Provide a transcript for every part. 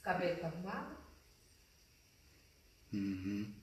Cabelo tá arrumado? Uhum.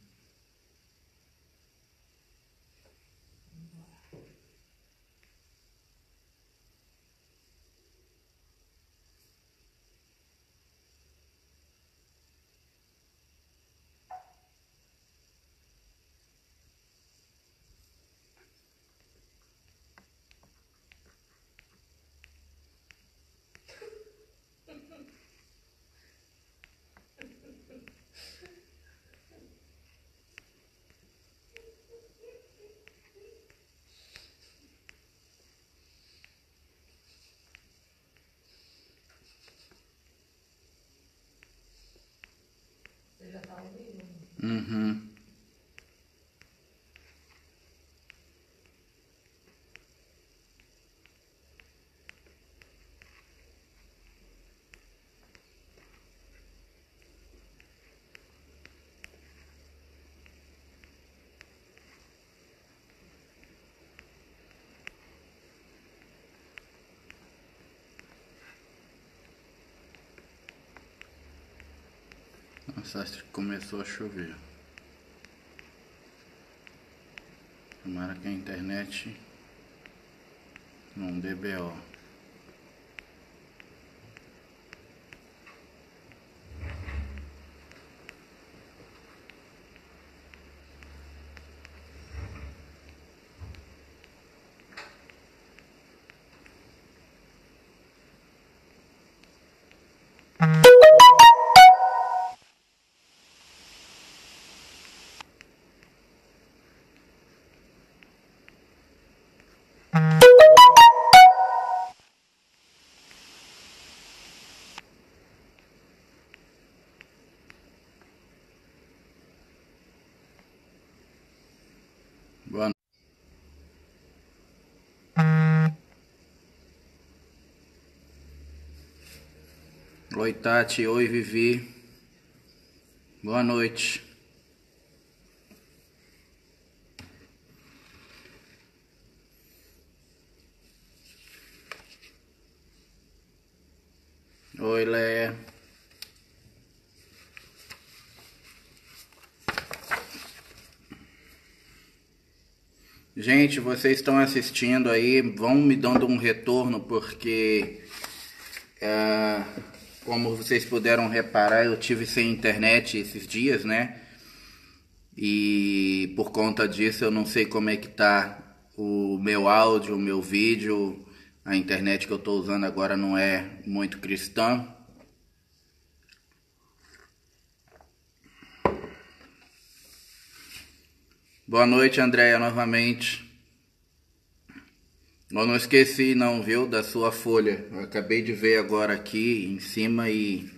Você já tá ouvindo? Uhum. Nossa, acho que começou a chover. Tomara que a internet não dê BO. Boa Oi, Tati. Oi, Vivi. Boa noite. Oi, Léa. Gente, vocês estão assistindo aí, vão me dando um retorno, porque como vocês puderam reparar, eu tive sem internet esses dias, né? E por conta disso eu não sei como é que tá o meu áudio, o meu vídeo. A internet que eu tô usando agora não é muito cristã. Boa noite, Andréia, novamente. Eu não esqueci não, viu, da sua folha. Eu acabei de ver agora aqui em cima e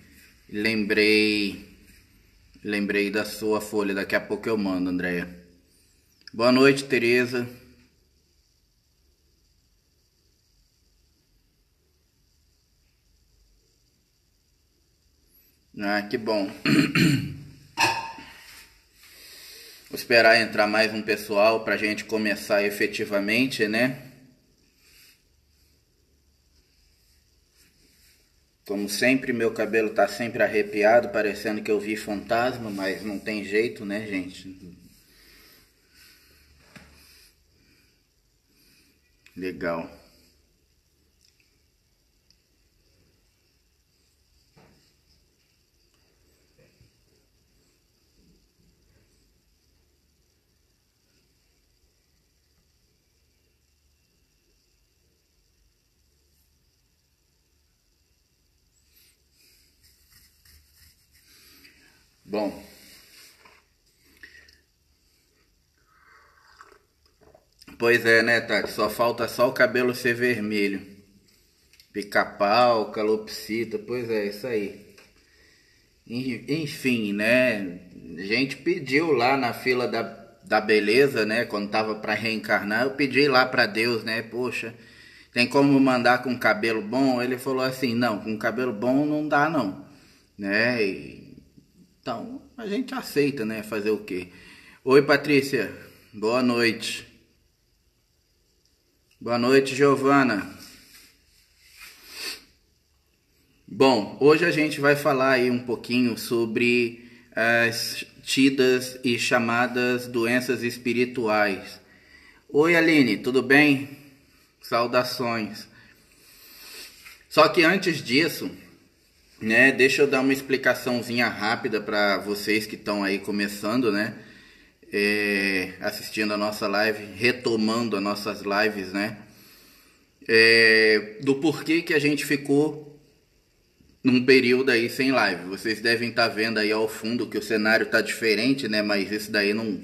lembrei da sua folha. Daqui a pouco eu mando, Andréia. Boa noite, Tereza. Ah, que bom. Vou esperar entrar mais um pessoal pra gente começar efetivamente, né? Como sempre, meu cabelo tá sempre arrepiado, parecendo que eu vi fantasma, mas não tem jeito, né, gente? Legal. Bom, pois é, né, Tati? Só falta só o cabelo ser vermelho. Pica-pau, calopsita, pois é, isso aí. Enfim, né? A gente pediu lá na fila da beleza, né? Quando tava pra reencarnar, eu pedi lá pra Deus, né? Poxa, tem como mandar com cabelo bom? Ele falou assim, não, com cabelo bom não dá não, né? Então a gente aceita, né? Fazer o quê? Oi, Patrícia. Boa noite. Boa noite, Giovana. Bom, hoje a gente vai falar aí um pouquinho sobre as tidas e chamadas doenças espirituais. Oi, Aline, tudo bem? Saudações. Só que antes disso, né, deixa eu dar uma explicaçãozinha rápida para vocês que estão aí começando, né, assistindo a nossa live, retomando as nossas lives, né, do porquê que a gente ficou num período aí sem live. Vocês devem estar vendo aí ao fundo que o cenário está diferente, né? Mas isso daí não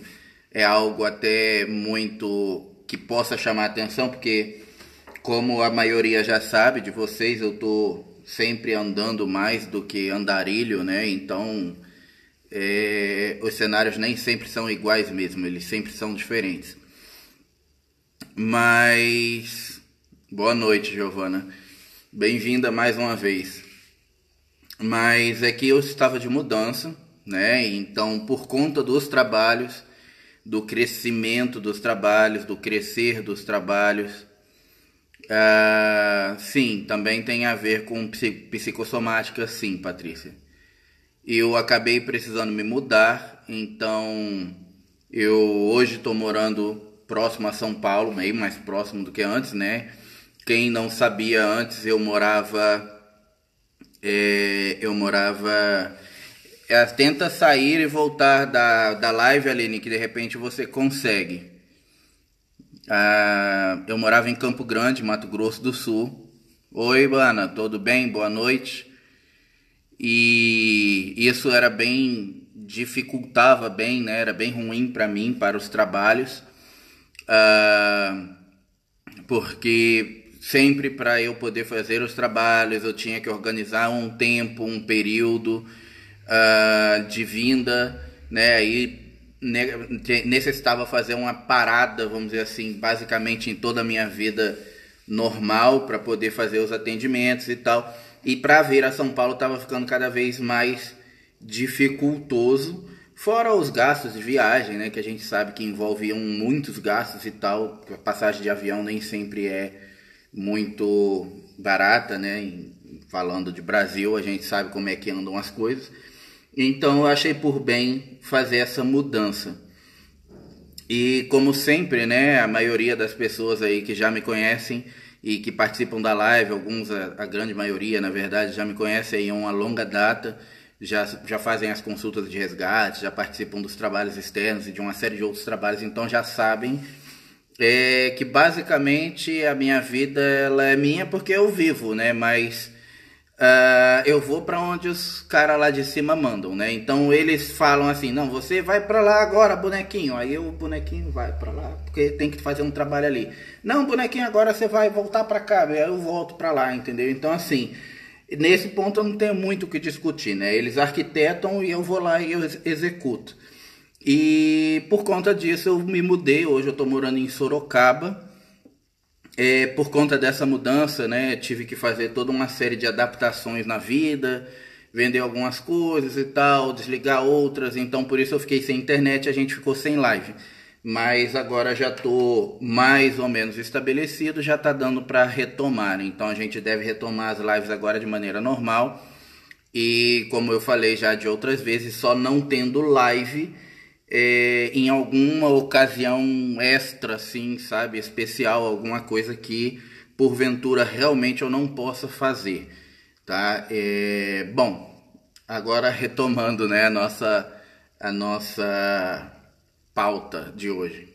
é algo até muito que possa chamar atenção, porque como a maioria já sabe de vocês, eu tô sempre andando mais do que andarilho, né? Então os cenários nem sempre são iguais mesmo, eles sempre são diferentes. Mas boa noite, Giovana. Bem-vinda mais uma vez. Mas é que eu estava de mudança, né? Então, por conta dos trabalhos, do crescimento dos trabalhos, do crescer dos trabalhos, sim, também tem a ver com psicossomática, sim, Patrícia. Eu acabei precisando me mudar, então eu hoje estou morando próximo a São Paulo, meio mais próximo do que antes, né? Quem não sabia antes, eu morava. Tenta sair e voltar da live, Aline, que de repente você consegue. Eu morava em Campo Grande, Mato Grosso do Sul. Oi, Bana, tudo bem? Boa noite. E isso era bem, dificultava bem, né? Era bem ruim para mim, para os trabalhos, porque sempre para eu poder fazer os trabalhos eu tinha que organizar um tempo, um período de vinda, né? Aí necessitava fazer uma parada, vamos dizer assim, basicamente em toda a minha vida normal para poder fazer os atendimentos e tal. E para vir a São Paulo estava ficando cada vez mais dificultoso, fora os gastos de viagem, né? Que a gente sabe que envolviam muitos gastos e tal. A passagem de avião nem sempre é muito barata, né? Falando de Brasil, a gente sabe como é que andam as coisas. Então eu achei por bem fazer essa mudança. E como sempre, né, a maioria das pessoas aí que já me conhecem e que participam da live, alguns, a grande maioria, na verdade, já me conhecem aí há uma longa data, já fazem as consultas de resgate, já participam dos trabalhos externos e de uma série de outros trabalhos, então já sabem que basicamente a minha vida ela é minha porque eu vivo, né? Mas eu vou para onde os caras lá de cima mandam, né? Então eles falam assim, não, você vai para lá agora, bonequinho. Aí o bonequinho vai para lá porque tem que fazer um trabalho ali. Não, bonequinho, agora você vai voltar para cá. Aí eu volto para lá, entendeu? Então assim, nesse ponto eu não tenho muito o que discutir, né? Eles arquitetam e eu vou lá e eu executo. E por conta disso eu me mudei, hoje eu estou morando em Sorocaba. Por conta dessa mudança, né, tive que fazer toda uma série de adaptações na vida, vender algumas coisas e tal, desligar outras, então por isso eu fiquei sem internet, a gente ficou sem live. Mas agora já estou mais ou menos estabelecido, já está dando para retomar, então a gente deve retomar as lives agora de maneira normal. E como eu falei já de outras vezes, só não tendo live em alguma ocasião extra, assim, sabe, especial, alguma coisa que porventura realmente eu não possa fazer, tá? Bom, agora retomando, né, a nossa pauta de hoje.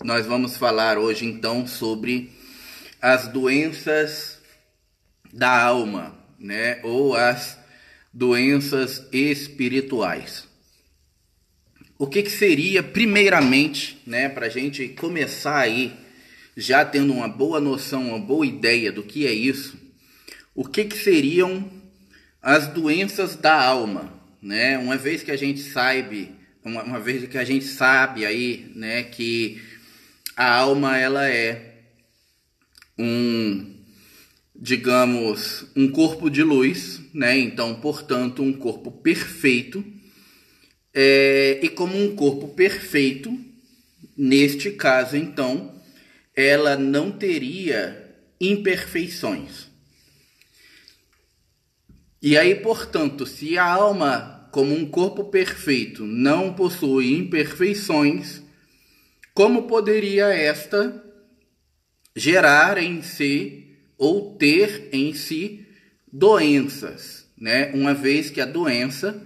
Nós vamos falar hoje então sobre as doenças da alma, né, ou as doenças espirituais. O que seria, primeiramente, né, para a gente começar aí, já tendo uma boa noção, uma boa ideia do que é isso, o que seriam as doenças da alma, né? Uma vez que a gente sabe, aí, né, que a alma ela é digamos, um corpo de luz, né? Então, portanto, um corpo perfeito. E como um corpo perfeito, neste caso, então, ela não teria imperfeições. E aí, portanto, se a alma, como um corpo perfeito, não possui imperfeições, como poderia esta gerar em si ou ter em si doenças, né? Uma vez que a doença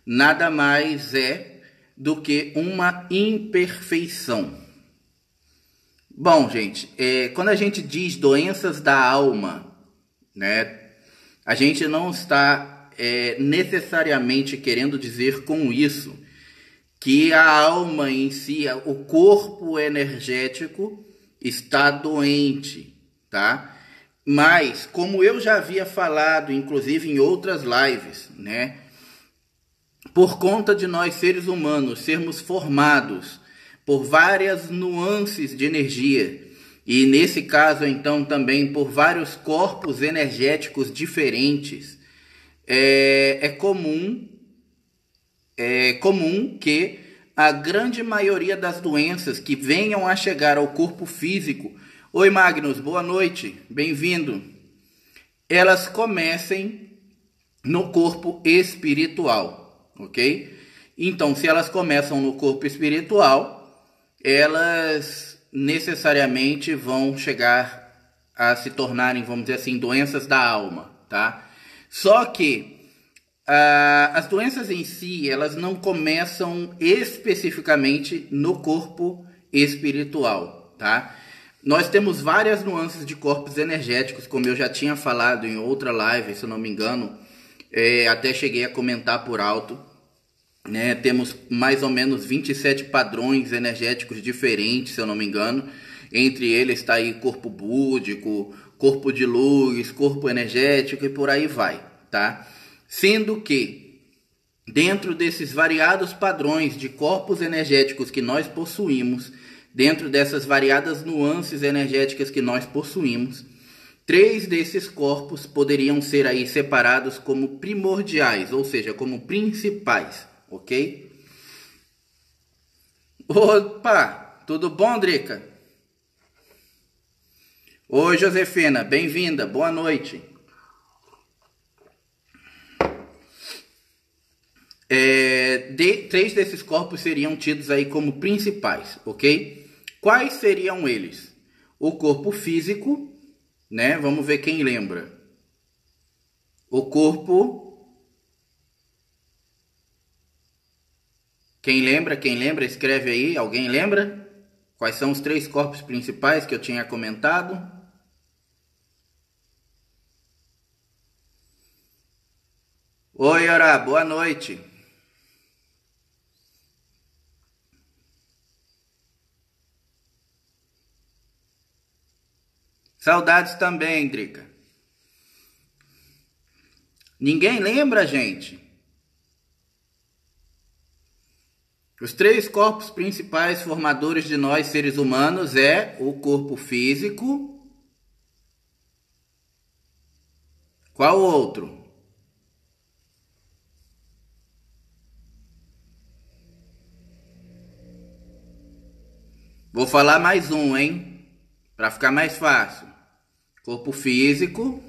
nada mais é do que uma imperfeição. Bom, gente, quando a gente diz doenças da alma, né, a gente não está necessariamente querendo dizer com isso que a alma em si, o corpo energético, está doente, tá? Mas, como eu já havia falado, inclusive em outras lives, né? Por conta de nós seres humanos sermos formados por várias nuances de energia, e nesse caso então também por vários corpos energéticos diferentes, é comum que a grande maioria das doenças que venham a chegar ao corpo físico, oi Magnus, boa noite, bem-vindo, elas comecem no corpo espiritual, ok? Então, se elas começam no corpo espiritual, elas necessariamente vão chegar a se tornarem, vamos dizer assim, doenças da alma, tá? Só que as doenças em si, elas não começam especificamente no corpo espiritual, tá? Nós temos várias nuances de corpos energéticos, como eu já tinha falado em outra live, se eu não me engano, até cheguei a comentar por alto, né? Temos mais ou menos 27 padrões energéticos diferentes, se eu não me engano. Entre eles está aí corpo búdico, corpo de luz, corpo energético e por aí vai, tá? Sendo que, dentro desses variados padrões de corpos energéticos que nós possuímos, dentro dessas variadas nuances energéticas que nós possuímos, 3 desses corpos poderiam ser aí separados como primordiais, ou seja, como principais, ok? Opa, tudo bom, Drica? Oi, Josefina, bem-vinda, boa noite. 3 desses corpos seriam tidos aí como principais, ok? Quais seriam eles? O corpo físico, né? Vamos ver quem lembra. O corpo... Quem lembra, escreve aí. Alguém lembra? Quais são os 3 corpos principais que eu tinha comentado? Oi, Ora, boa noite. Saudades também, Drica. Ninguém lembra, gente? Os 3 corpos principais formadores de nós, seres humanos, é o corpo físico. Qual outro? Vou falar mais um, hein? Para ficar mais fácil. Corpo físico.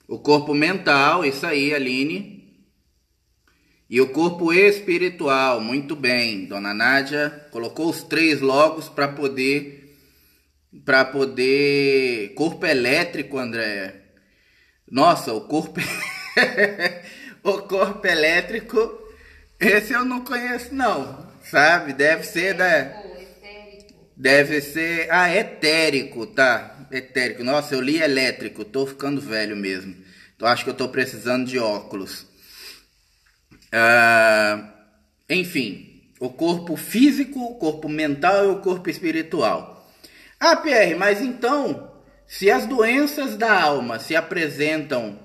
O corpo mental, isso aí, Aline. E o corpo espiritual, muito bem. Dona Nádia colocou os 3 logos para poder... Corpo elétrico, André. Nossa, o corpo... o corpo elétrico, esse eu não conheço não, sabe? Deve ser Deve ser... Ah, etérico, tá. Etérico. Nossa, eu li elétrico, tô ficando velho mesmo. Então acho que eu tô precisando de óculos. Enfim, o corpo físico, o corpo mental e o corpo espiritual. Ah, Pierre, mas então, se as doenças da alma se apresentam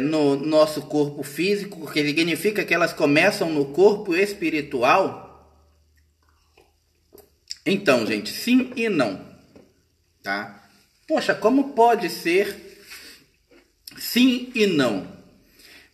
no nosso corpo físico, que significa que elas começam no corpo espiritual? Então, gente, sim e não, tá? Poxa, como pode ser sim e não?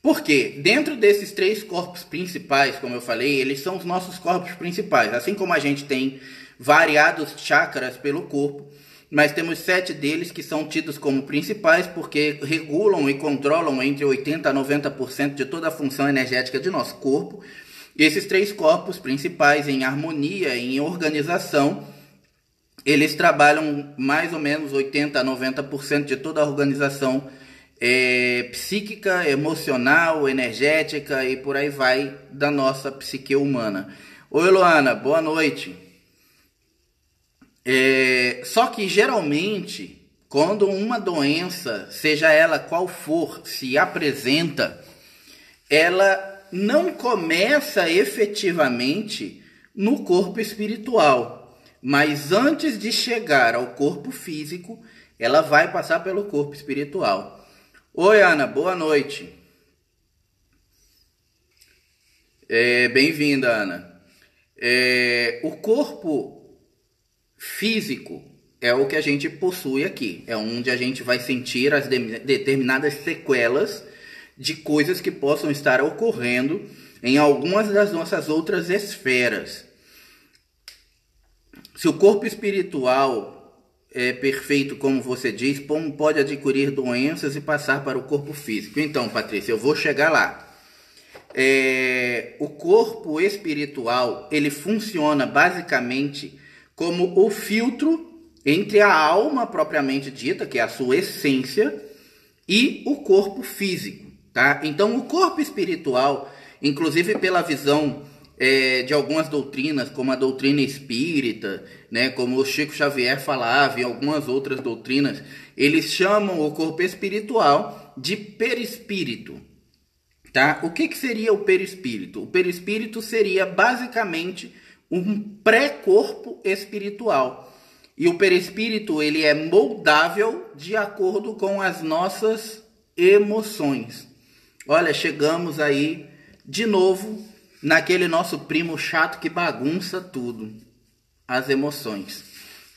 Porque dentro desses 3 corpos principais, como eu falei, eles são os nossos corpos principais. Assim como a gente tem variados chakras pelo corpo, mas temos 7 deles que são tidos como principais porque regulam e controlam entre 80% a 90% de toda a função energética de nosso corpo. E esses 3 corpos principais, em harmonia, em organização, eles trabalham mais ou menos 80% a 90% de toda a organização psíquica, emocional, energética e por aí vai da nossa psique humana. Oi, Luana, boa noite. Só que geralmente, quando uma doença, seja ela qual for, se apresenta, ela não começa efetivamente no corpo espiritual, mas antes de chegar ao corpo físico, ela vai passar pelo corpo espiritual. Oi, Ana, boa noite. Bem-vinda, Ana. O corpo físico é o que a gente possui aqui, é onde a gente vai sentir as determinadas sequelas de coisas que possam estar ocorrendo em algumas das nossas outras esferas. Se o corpo espiritual é perfeito, como você diz, pode adquirir doenças e passar para o corpo físico. Então, Patrícia, eu vou chegar lá. O corpo espiritual, ele funciona basicamente como o filtro entre a alma propriamente dita, que é a sua essência, e o corpo físico. Tá? Então, o corpo espiritual, inclusive pela visão de algumas doutrinas, como a doutrina espírita, né, como o Chico Xavier falava e algumas outras doutrinas, eles chamam o corpo espiritual de perispírito. Tá? O que seria o perispírito? O perispírito seria basicamente um pré-corpo espiritual. E o perispírito ele é moldável de acordo com as nossas emoções. Olha, chegamos aí de novo naquele nosso primo chato que bagunça tudo, as emoções.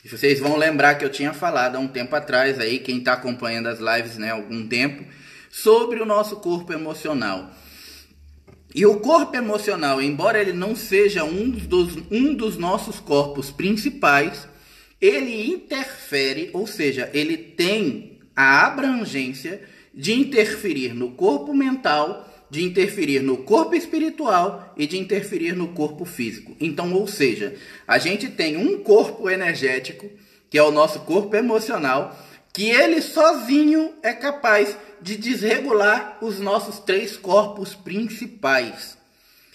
E vocês vão lembrar que eu tinha falado há um tempo atrás, aí, quem está acompanhando as lives, né, há algum tempo, sobre o nosso corpo emocional. E o corpo emocional, embora ele não seja um dos nossos corpos principais, ele interfere, ou seja, ele tem a abrangência de interferir no corpo mental, de interferir no corpo espiritual e de interferir no corpo físico. Então, ou seja, a gente tem um corpo energético, que é o nosso corpo emocional, que ele sozinho é capaz de desregular os nossos 3 corpos principais.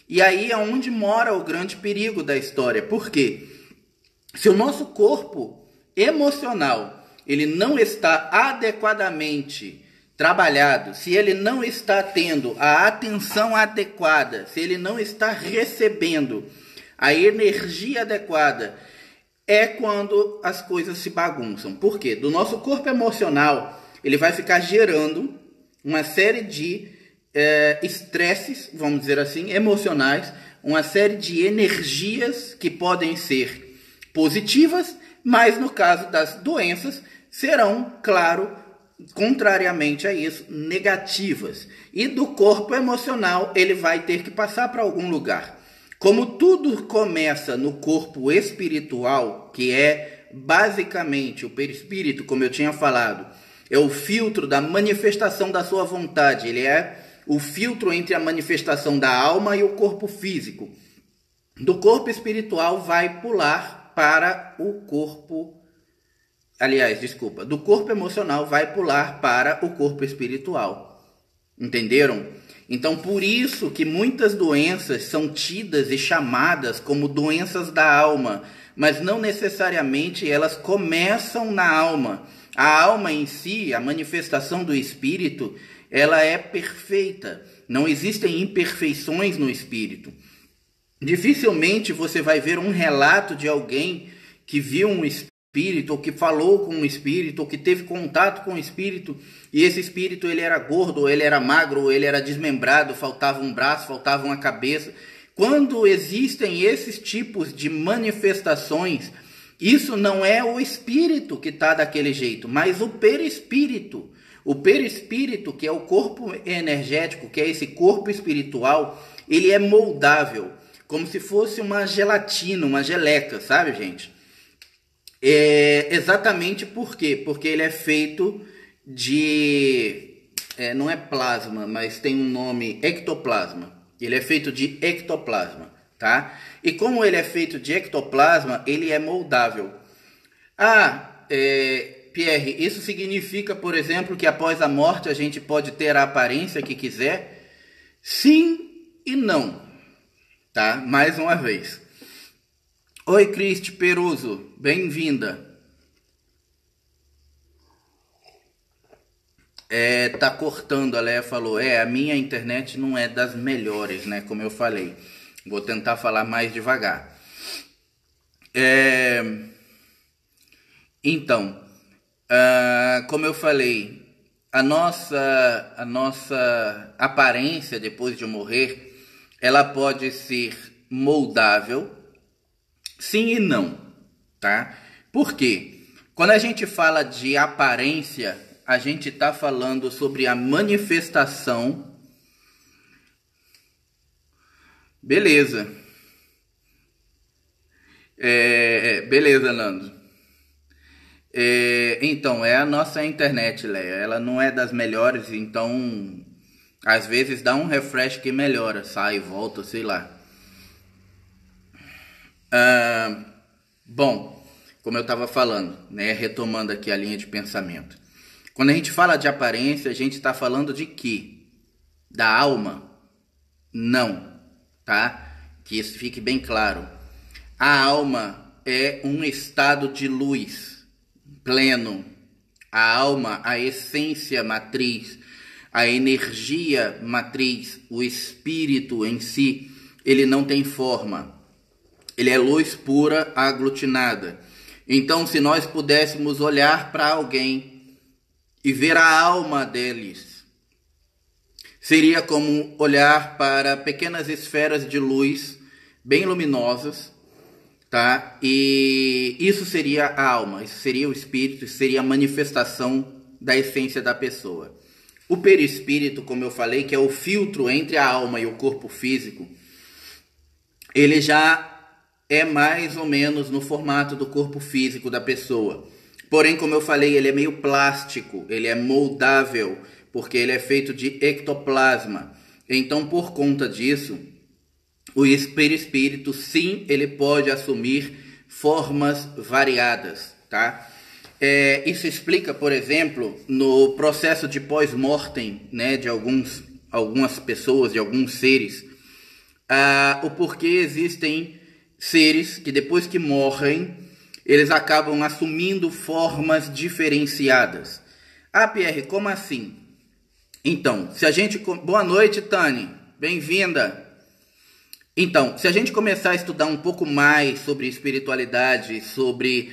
E aí é onde mora o grande perigo da história. Por quê? Se o nosso corpo emocional ele não está adequadamente trabalhado, se ele não está tendo a atenção adequada, se ele não está recebendo a energia adequada, é quando as coisas se bagunçam. Por quê? Do nosso corpo emocional, ele vai ficar gerando uma série de estresses, vamos dizer assim, emocionais, uma série de energias que podem ser positivas, mas no caso das doenças, serão, claro, contrariamente a isso, negativas. E do corpo emocional, ele vai ter que passar para algum lugar. Como tudo começa no corpo espiritual, que é basicamente o perispírito, como eu tinha falado, é o filtro da manifestação da sua vontade, ele é o filtro entre a manifestação da alma e o corpo físico. Do corpo espiritual vai pular para o corpo, do corpo emocional vai pular para o corpo espiritual. Entenderam? Então, por isso que muitas doenças são tidas e chamadas como doenças da alma, mas não necessariamente elas começam na alma. A alma em si, a manifestação do espírito, ela é perfeita. Não existem imperfeições no espírito. Dificilmente você vai ver um relato de alguém que viu um espírito, ou que falou com um espírito, ou que teve contato com um espírito, e esse espírito ele era gordo, ou ele era magro, ou ele era desmembrado, faltava um braço, faltava uma cabeça. Quando existem esses tipos de manifestações, isso não é o espírito que está daquele jeito, mas o perispírito. O perispírito, que é o corpo energético, que é esse corpo espiritual, ele é moldável, como se fosse uma gelatina, uma geleca, sabe, gente? Exatamente por quê? Porque ele é feito de... não é plasma, mas tem um nome, ectoplasma. Ele é feito de ectoplasma, tá? E como ele é feito de ectoplasma, ele é moldável. Pierre, isso significa, por exemplo, que após a morte a gente pode ter a aparência que quiser? Sim e não, tá? Mais uma vez. Oi, Cristi Peruso, bem-vinda. Tá cortando, a Leia falou. A minha internet não é das melhores, né? Como eu falei. Vou tentar falar mais devagar. Então, como eu falei, a nossa aparência depois de morrer, ela pode ser moldável, sim e não, tá? Por quê? Quando a gente fala de aparência, a gente está falando sobre a manifestação. Beleza. Beleza, Nando. Então, é a nossa internet, Leia. Ela não é das melhores, então às vezes dá um refresh que melhora, sai, volta, sei lá. Bom, como eu estava falando, né, retomando aqui a linha de pensamento. Quando a gente fala de aparência, a gente está falando de quê? Da alma? Não, tá? Que isso fique bem claro. A alma é um estado de luz pleno. A alma, a essência matriz, a energia matriz, o espírito em si, ele não tem forma. Ele é luz pura aglutinada. Então, se nós pudéssemos olhar para alguém e ver a alma deles, seria como olhar para pequenas esferas de luz bem luminosas, tá? E isso seria a alma, isso seria o espírito, isso seria a manifestação da essência da pessoa. O perispírito, como eu falei, que é o filtro entre a alma e o corpo físico, ele já é mais ou menos no formato do corpo físico da pessoa. Porém, como eu falei, ele é meio plástico, ele é moldável, porque ele é feito de ectoplasma. Então, por conta disso, o perispírito, sim, ele pode assumir formas variadas, tá? Isso explica, por exemplo, no processo de pós-mortem, né, de algumas pessoas, de alguns seres, o porquê existem seres que depois que morrem, eles acabam assumindo formas diferenciadas. Pierre, como assim? Então, se a gente... Boa noite, Tani. Bem-vinda. Então, se a gente começar a estudar um pouco mais sobre espiritualidade, sobre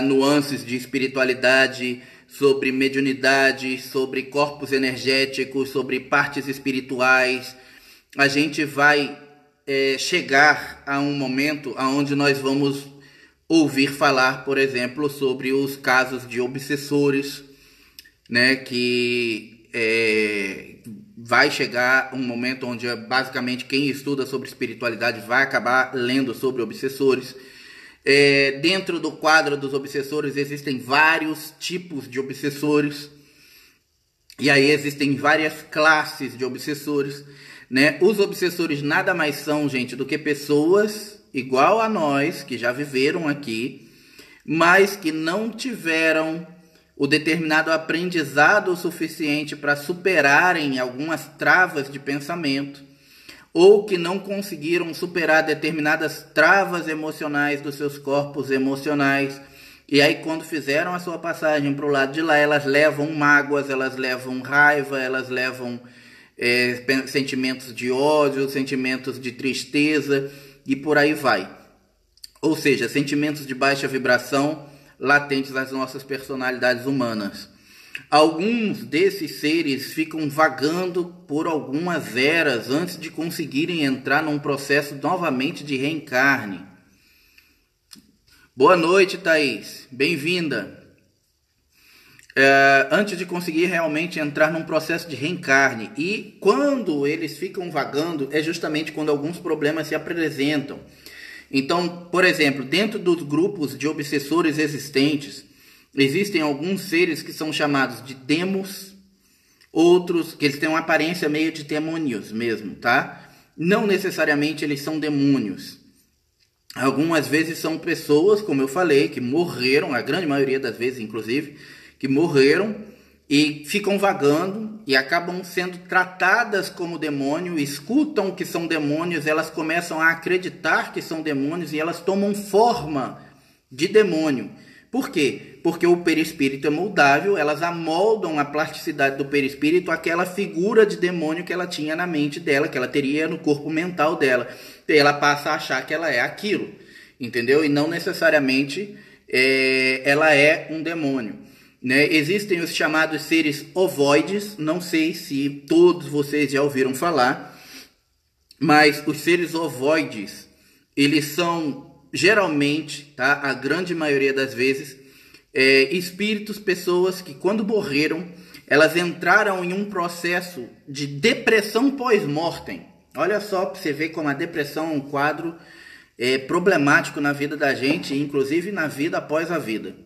nuances de espiritualidade, sobre mediunidade, sobre corpos energéticos, sobre partes espirituais, a gente vai chegar a um momento onde nós vamos ouvir falar, por exemplo, sobre os casos de obsessores, né, que vai chegar um momento onde basicamente quem estuda sobre espiritualidade vai acabar lendo sobre obsessores. Dentro do quadro dos obsessores existem vários tipos de obsessores, e aí existem várias classes de obsessores, né? Os obsessores nada mais são, gente, do que pessoas igual a nós, que já viveram aqui, mas que não tiveram o determinado aprendizado suficiente para superarem algumas travas de pensamento, ou que não conseguiram superar determinadas travas emocionais dos seus corpos emocionais. E aí, quando fizeram a sua passagem para o lado de lá, elas levam mágoas, elas levam raiva, elas levam sentimentos de ódio, sentimentos de tristeza e por aí vai. Ou seja, sentimentos de baixa vibração latentes nas nossas personalidades humanas. Alguns desses seres ficam vagando por algumas eras antes de conseguirem entrar num processo novamente de reencarne. Boa noite, Thaís. Bem-vinda. Antes de conseguir realmente entrar num processo de reencarne. E quando eles ficam vagando, é justamente quando alguns problemas se apresentam. Então, por exemplo, dentro dos grupos de obsessores existentes, existem alguns seres que são chamados de demos, outros que eles têm uma aparência meio de demônios mesmo, tá? Não necessariamente eles são demônios. Algumas vezes são pessoas, como eu falei, que morreram, a grande maioria das vezes, inclusive, que morreram e ficam vagando e acabam sendo tratadas como demônio, escutam que são demônios, elas começam a acreditar que são demônios e elas tomam forma de demônio. Por quê? Porque o perispírito é moldável, elas amoldam a plasticidade do perispírito àquela figura de demônio que ela tinha na mente dela, que ela teria no corpo mental dela. E ela passa a achar que ela é aquilo, entendeu? E não necessariamente ela é um demônio, né? Existem os chamados seres ovoides, não sei se todos vocês já ouviram falar, mas os seres ovoides, eles são geralmente, tá? A grande maioria das vezes, espíritos, pessoas que quando morreram, elas entraram em um processo de depressão pós-mortem. Olha só para você ver como a depressão é um quadro problemático na vida da gente, inclusive na vida após a vida.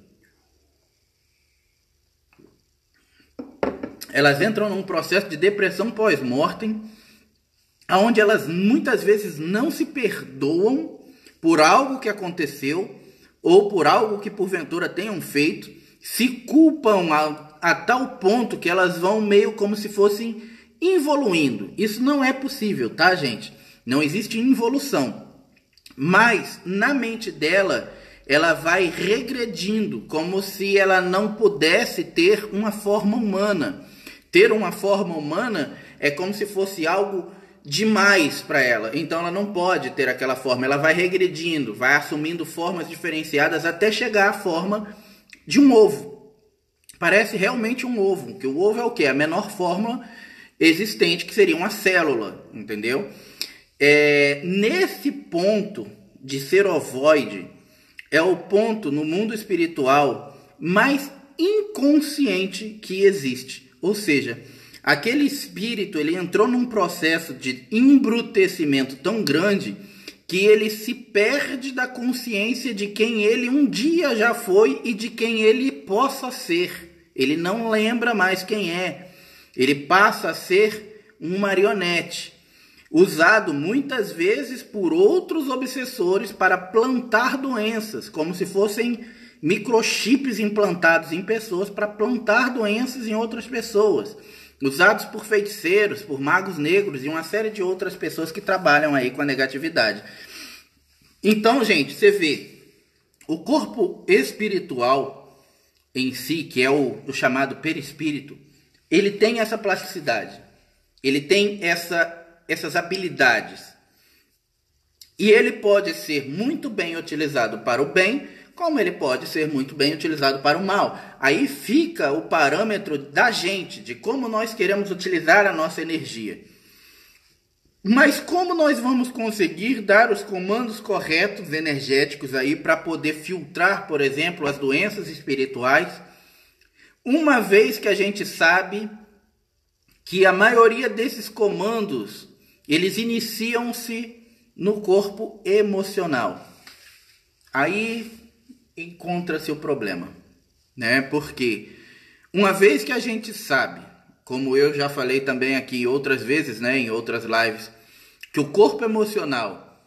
Elas entram num processo de depressão pós-mortem, onde elas muitas vezes não se perdoam por algo que aconteceu ou por algo que porventura tenham feito, se culpam a tal ponto que elas vão meio como se fossem involuindo. Isso não é possível, tá, gente? Não existe involução. Mas na mente dela, ela vai regredindo, como se ela não pudesse ter uma forma humana. Ter uma forma humana é como se fosse algo demais para ela. Então ela não pode ter aquela forma. Ela vai regredindo, vai assumindo formas diferenciadas até chegar à forma de um ovo. Parece realmente um ovo, que o ovo é o quê? A menor forma existente, que seria uma célula, entendeu? Nesse ponto de ser ovoide, é o ponto no mundo espiritual mais inconsciente que existe. Ou seja, aquele espírito, ele entrou num processo de embrutecimento tão grande que ele se perde da consciência de quem ele um dia já foi e de quem ele possa ser. Ele não lembra mais quem é. Ele passa a ser um marionete, usado muitas vezes por outros obsessores para plantar doenças, como se fossem microchips implantados em pessoas para plantar doenças em outras pessoas, usados por feiticeiros, por magos negros e uma série de outras pessoas que trabalham aí com a negatividade. Então, gente, você vê, o corpo espiritual em si, que é o chamado perispírito, ele tem essa plasticidade, ele tem essas habilidades. E ele pode ser muito bem utilizado para o bem, como ele pode ser muito bem utilizado para o mal. Aí fica o parâmetro da gente, de como nós queremos utilizar a nossa energia. Mas como nós vamos conseguir dar os comandos corretos energéticos aí para poder filtrar, por exemplo, as doenças espirituais, uma vez que a gente sabe que a maioria desses comandos, eles iniciam-se no corpo emocional. Aí encontra-se o problema, né? Porque uma vez que a gente sabe, como eu já falei também aqui outras vezes, né, em outras lives, que o corpo emocional,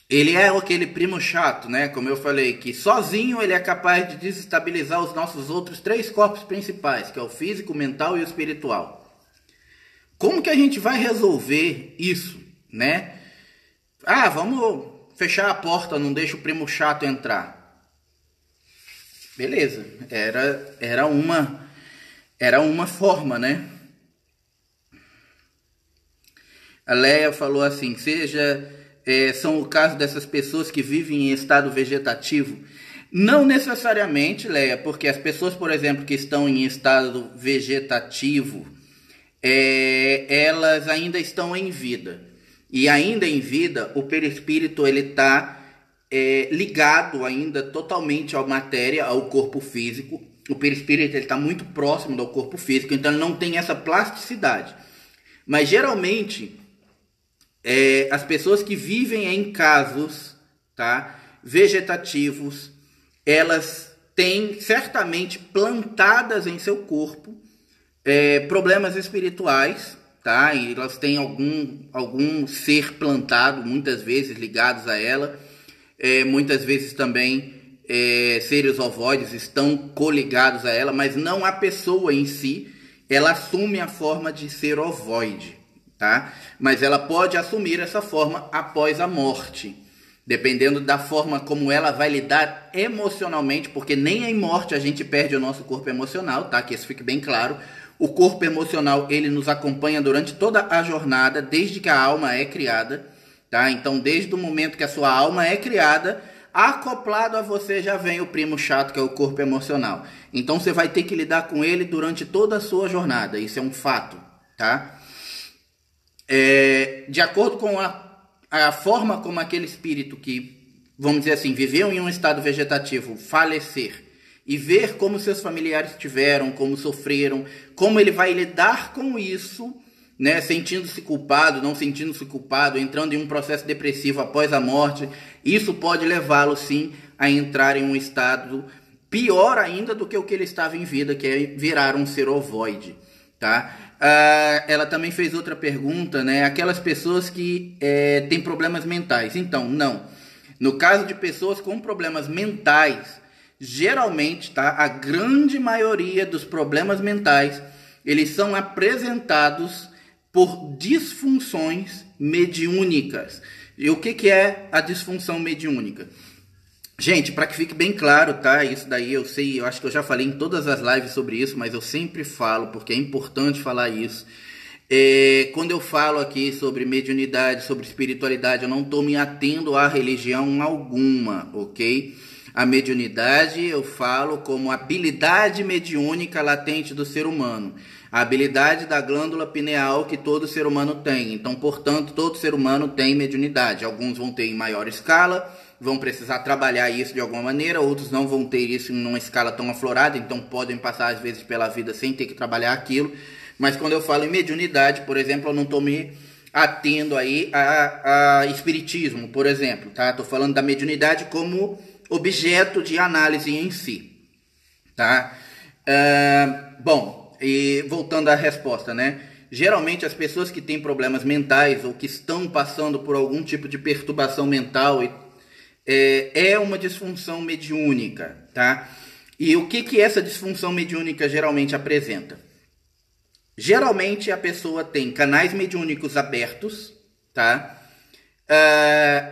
ele é aquele primo chato, né? Como eu falei, que sozinho ele é capaz de desestabilizar os nossos outros 3 corpos principais, que é o físico, o mental e o espiritual. Como que a gente vai resolver isso, né? Ah, vamos fechar a porta, não deixa o primo chato entrar. Beleza, era uma forma, né? A Leia falou assim, são o caso dessas pessoas que vivem em estado vegetativo. Não necessariamente, Leia, porque as pessoas, por exemplo, que estão em estado vegetativo, elas ainda estão em vida. E ainda em vida, o perispírito ele está ligado ainda totalmente à matéria, ao corpo físico. O perispírito está muito próximo do corpo físico, então ele não tem essa plasticidade. Mas geralmente, as pessoas que vivem em casos tá? Vegetativos, elas têm certamente plantadas em seu corpo problemas espirituais, tá? E elas têm algum ser plantado, muitas vezes ligados a ela, muitas vezes também seres ovoides estão coligados a ela, mas não a pessoa em si, ela assume a forma de ser ovoide, tá? Mas ela pode assumir essa forma após a morte, dependendo da forma como ela vai lidar emocionalmente, porque nem em morte a gente perde o nosso corpo emocional, tá? Que isso fique bem claro. O corpo emocional, ele nos acompanha durante toda a jornada, desde que a alma é criada, tá? Então, desde o momento que a sua alma é criada, acoplado a você já vem o primo chato, que é o corpo emocional. Então, você vai ter que lidar com ele durante toda a sua jornada. Isso é um fato, tá? De acordo com a forma como aquele espírito que, vamos dizer assim, viveu em um estado vegetativo falecer e ver como seus familiares tiveram, como sofreram, como ele vai lidar com isso, né, sentindo-se culpado, não sentindo-se culpado, entrando em um processo depressivo após a morte, isso pode levá-lo sim a entrar em um estado pior ainda do que o que ele estava em vida, que é virar um ser ovoide, tá? Ela também fez outra pergunta, né? Aquelas pessoas que têm problemas mentais. Então, não. No caso de pessoas com problemas mentais, geralmente, tá? A grande maioria dos problemas mentais, eles são apresentados por disfunções mediúnicas. E o que é a disfunção mediúnica? Gente, para que fique bem claro, tá? Isso daí eu sei, eu acho que eu já falei em todas as lives sobre isso, mas eu sempre falo, porque é importante falar isso. Quando eu falo aqui sobre mediunidade, sobre espiritualidade, eu não estou me atendo a religião alguma, ok? A mediunidade eu falo como habilidade mediúnica latente do ser humano. A habilidade da glândula pineal que todo ser humano tem. Então, portanto, todo ser humano tem mediunidade. Alguns vão ter em maior escala, vão precisar trabalhar isso de alguma maneira, outros não vão ter isso em uma escala tão aflorada, então podem passar às vezes pela vida sem ter que trabalhar aquilo. Mas quando eu falo em mediunidade, por exemplo, eu não estou me atendo aí a espiritismo, por exemplo, tá? Estou falando da mediunidade como objeto de análise em si, tá? Bom, e voltando à resposta, né? Geralmente as pessoas que têm problemas mentais ou que estão passando por algum tipo de perturbação mental é uma disfunção mediúnica, tá? E o que essa disfunção mediúnica geralmente apresenta? Geralmente a pessoa tem canais mediúnicos abertos, tá?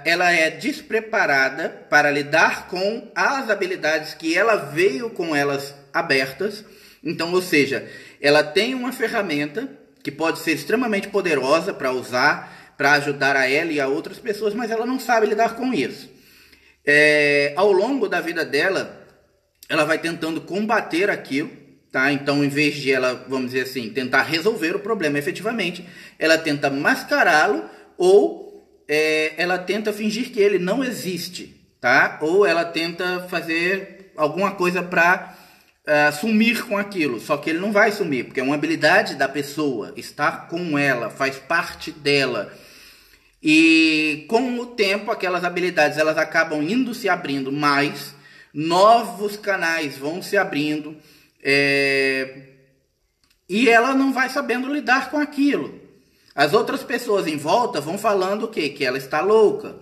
Ela é despreparada para lidar com as habilidades que ela veio com elas abertas. Então, ou seja, ela tem uma ferramenta que pode ser extremamente poderosa para usar, para ajudar a ela e a outras pessoas, mas ela não sabe lidar com isso. Ao longo da vida dela, ela vai tentando combater aquilo, tá? Então, em vez de ela, vamos dizer assim, tentar resolver o problema efetivamente, ela tenta mascará-lo ou ela tenta fingir que ele não existe, tá? Ou ela tenta fazer alguma coisa para sumir com aquilo, só que ele não vai sumir, porque é uma habilidade da pessoa, estar com ela, faz parte dela. E com o tempo, aquelas habilidades elas acabam indo se abrindo mais, novos canais vão se abrindo, e ela não vai sabendo lidar com aquilo. As outras pessoas em volta vão falando o quê? Que ela está louca.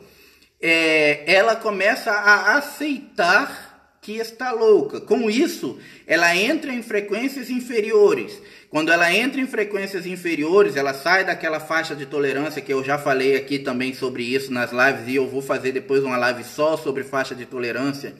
Ela começa a aceitar que está louca. Com isso, ela entra em frequências inferiores. Quando ela entra em frequências inferiores, ela sai daquela faixa de tolerância que eu já falei aqui também sobre isso nas lives, e eu vou fazer depois uma live só sobre faixa de tolerância.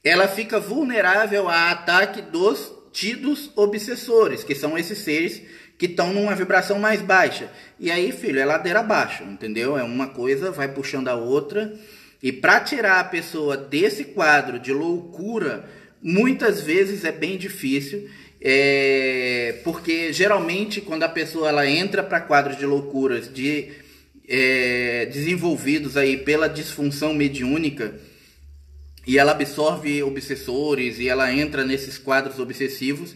Ela fica vulnerável a ataque dos tidos obsessores, que são esses seres que estão numa vibração mais baixa. E aí, filho, é ladeira abaixo, entendeu? É uma coisa, vai puxando a outra. E para tirar a pessoa desse quadro de loucura, muitas vezes é bem difícil, porque geralmente quando a pessoa ela entra para quadros de loucuras desenvolvidos aí pela disfunção mediúnica, e ela absorve obsessores e ela entra nesses quadros obsessivos,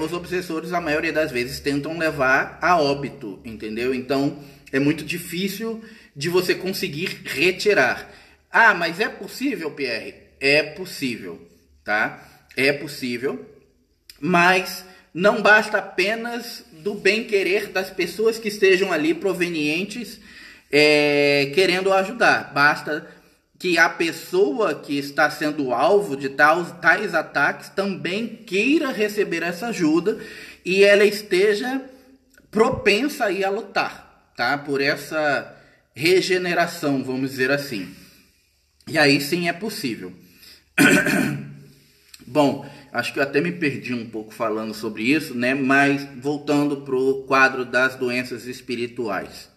os obsessores, a maioria das vezes, tentam levar a óbito, entendeu? Então, é muito difícil de você conseguir retirar. Ah, mas é possível, Pierre? É possível, tá? É possível, mas não basta apenas do bem-querer das pessoas que estejam ali provenientes, querendo ajudar. Basta que a pessoa que está sendo alvo de tais ataques também queira receber essa ajuda e ela esteja propensa aí a lutar, tá? Por essa regeneração, vamos dizer assim. E aí sim é possível. Bom, acho que eu até me perdi um pouco falando sobre isso, né? Mas voltando para o quadro das doenças espirituais.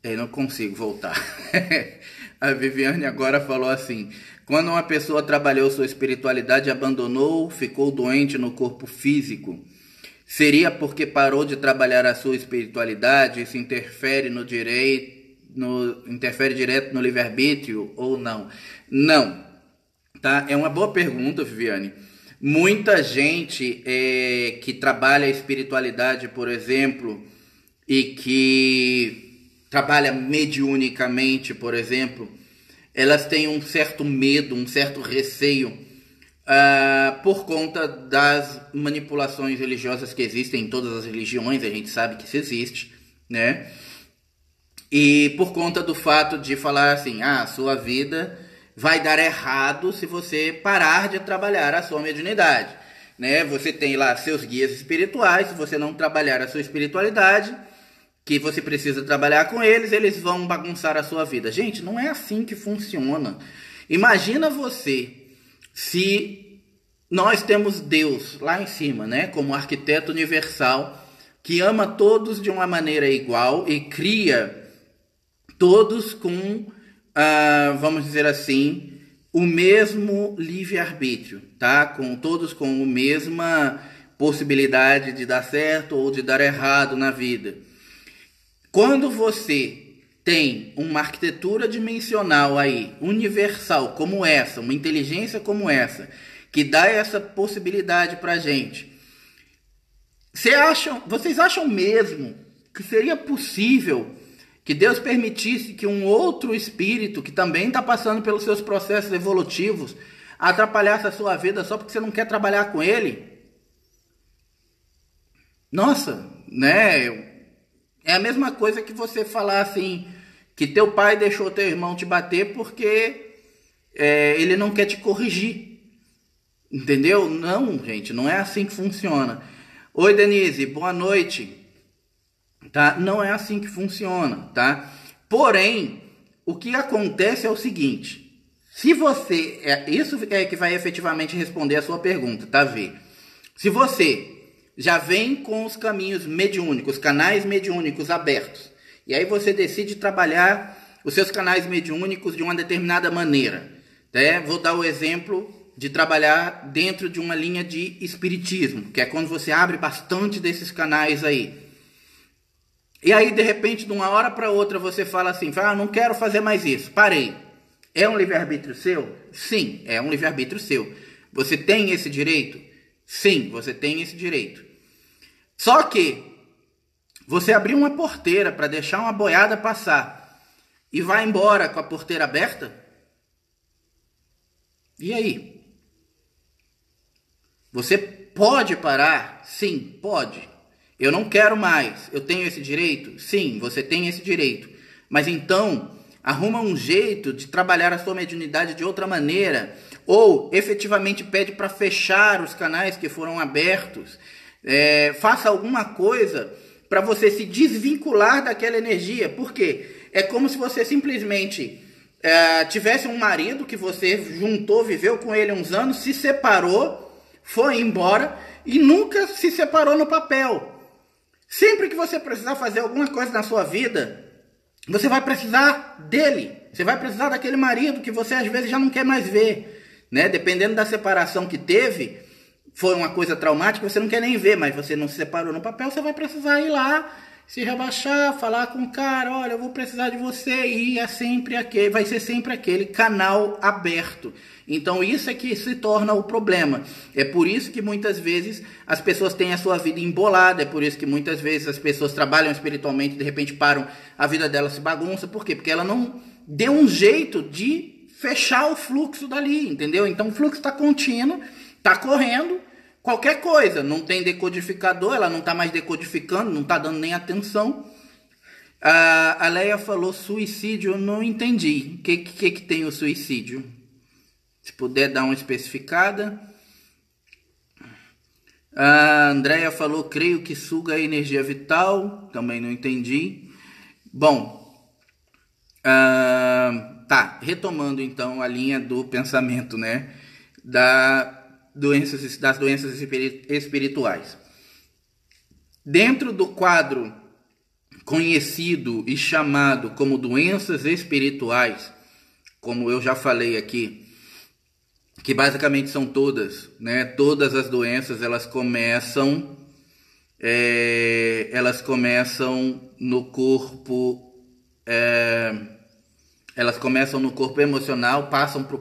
Eu não consigo voltar. A Viviane agora falou assim: quando uma pessoa trabalhou sua espiritualidade e abandonou, ficou doente no corpo físico, seria porque parou de trabalhar a sua espiritualidade? Isso interfere interfere direto no livre-arbítrio ou não? Não, tá? É uma boa pergunta, Viviane. Muita gente que trabalha a espiritualidade, por exemplo, e que trabalha mediunicamente, por exemplo, elas têm um certo medo, um certo receio por conta das manipulações religiosas que existem em todas as religiões. A gente sabe que isso existe, né? E por conta do fato de falar assim: sua vida vai dar errado se você parar de trabalhar a sua mediunidade, né? Você tem lá seus guias espirituais, se você não trabalhar a sua espiritualidade, que você precisa trabalhar com eles, eles vão bagunçar a sua vida. Gente, não é assim que funciona. Imagina você, se nós temos Deus lá em cima, né, como arquiteto universal, que ama todos de uma maneira igual e cria todos com, vamos dizer assim, o mesmo livre-arbítrio, tá? Todos com a mesma possibilidade de dar certo ou de dar errado na vida. Quando você tem uma arquitetura dimensional aí, universal como essa, uma inteligência como essa, que dá essa possibilidade pra gente, vocês acham mesmo que seria possível que Deus permitisse que um outro espírito, que também está passando pelos seus processos evolutivos, atrapalhasse a sua vida só porque você não quer trabalhar com ele? Nossa, né? É a mesma coisa que você falar assim, que teu pai deixou teu irmão te bater porque ele não quer te corrigir. Entendeu? Não, gente, não é assim que funciona. Oi, Denise, boa noite. Tá? Não é assim que funciona, tá? Porém, o que acontece é o seguinte: se você... isso é que vai efetivamente responder a sua pergunta, tá, Vê? Se você já vem com os caminhos mediúnicos, canais mediúnicos abertos, e aí você decide trabalhar os seus canais mediúnicos de uma determinada maneira, né? Vou dar o exemplo de trabalhar dentro de uma linha de espiritismo, que é quando você abre bastante desses canais aí. E aí, de repente, de uma hora para outra, você fala assim: não quero fazer mais isso, parei. É um livre-arbítrio seu? Sim, é um livre-arbítrio seu. Você tem esse direito? Sim, você tem esse direito. Só que você abriu uma porteira para deixar uma boiada passar e vai embora com a porteira aberta? E aí? Você pode parar? Sim, pode. Eu não quero mais. Eu tenho esse direito? Sim, você tem esse direito. Mas então, arruma um jeito de trabalhar a sua mediunidade de outra maneira, ou efetivamente pede para fechar os canais que foram abertos. Faça alguma coisa para você se desvincular daquela energia. Por quê? É como se você simplesmente tivesse um marido que você juntou, viveu com ele uns anos, se separou, foi embora e nunca se separou no papel. Sempre que você precisar fazer alguma coisa na sua vida, você vai precisar dele. Você vai precisar daquele marido que você às vezes já não quer mais ver, né? Dependendo da separação que teve, foi uma coisa traumática, você não quer nem ver, mas você não se separou no papel, você vai precisar ir lá se rebaixar, falar com o cara, olha, eu vou precisar de você, e é sempre aquele, vai ser sempre aquele canal aberto. Então isso é que se torna o problema. É por isso que muitas vezes as pessoas têm a sua vida embolada, é por isso que muitas vezes as pessoas trabalham espiritualmente e de repente param, a vida dela se bagunça. Por quê? Porque ela não deu um jeito de fechar o fluxo dali, entendeu? Então o fluxo está contínuo, está correndo, qualquer coisa, não tem decodificador, ela não está mais decodificando, não está dando nem atenção. A Leia falou suicídio, eu não entendi. O que tem o suicídio? Se puder dar uma especificada. A Andrea falou, creio que suga a energia vital, também não entendi. Bom, tá, retomando então a linha do pensamento, né, das doenças espirituais. Dentro do quadro conhecido e chamado como doenças espirituais, como eu já falei aqui, que basicamente são todas, né, todas as doenças, elas começam no corpo, elas começam no corpo emocional, passam para o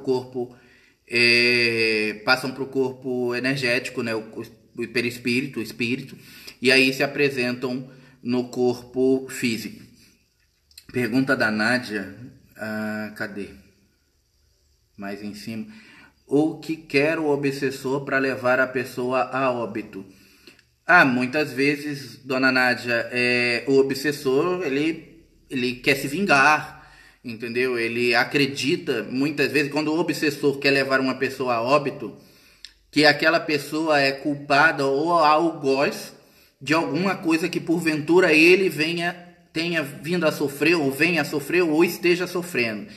corpo energético, né, o perispírito, o espírito, e aí se apresentam no corpo físico. Pergunta da Nádia, cadê? Mais em cima. O que quer o obsessor para levar a pessoa a óbito? Muitas vezes, dona Nádia, o obsessor, ele quer se vingar, entendeu? Ele acredita, muitas vezes, quando o obsessor quer levar uma pessoa a óbito, que aquela pessoa é culpada ou algoz de alguma coisa que porventura ele tenha vindo a sofrer, ou venha a sofrer, ou esteja sofrendo.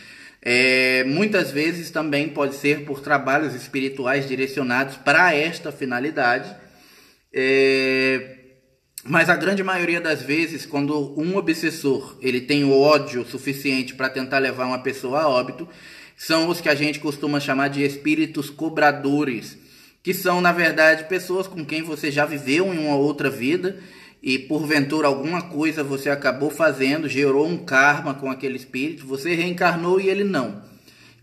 Muitas vezes também pode ser por trabalhos espirituais direcionados para esta finalidade, mas a grande maioria das vezes, quando um obsessor ele tem o ódio suficiente para tentar levar uma pessoa a óbito, são os que a gente costuma chamar de espíritos cobradores, que são, na verdade, pessoas com quem você já viveu em uma outra vida e, porventura, alguma coisa você acabou fazendo, gerou um karma com aquele espírito, você reencarnou e ele não.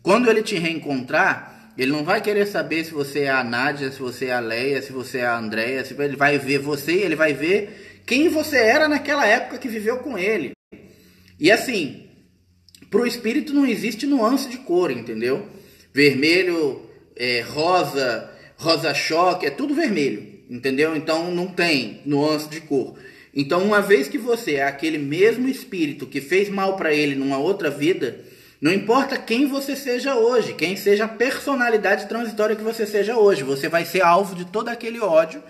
Quando ele te reencontrar, ele não vai querer saber se você é a Nádia, se você é a Leia, se você é a Andréia, ele vai ver você e ele vai ver quem você era naquela época que viveu com ele. E assim, para o espírito não existe nuance de cor, entendeu? Vermelho, rosa, rosa-choque, é tudo vermelho, entendeu? Então não tem nuance de cor. Então, uma vez que você é aquele mesmo espírito que fez mal para ele numa outra vida, não importa quem você seja hoje, quem seja a personalidade transitória que você seja hoje, você vai ser alvo de todo aquele ódio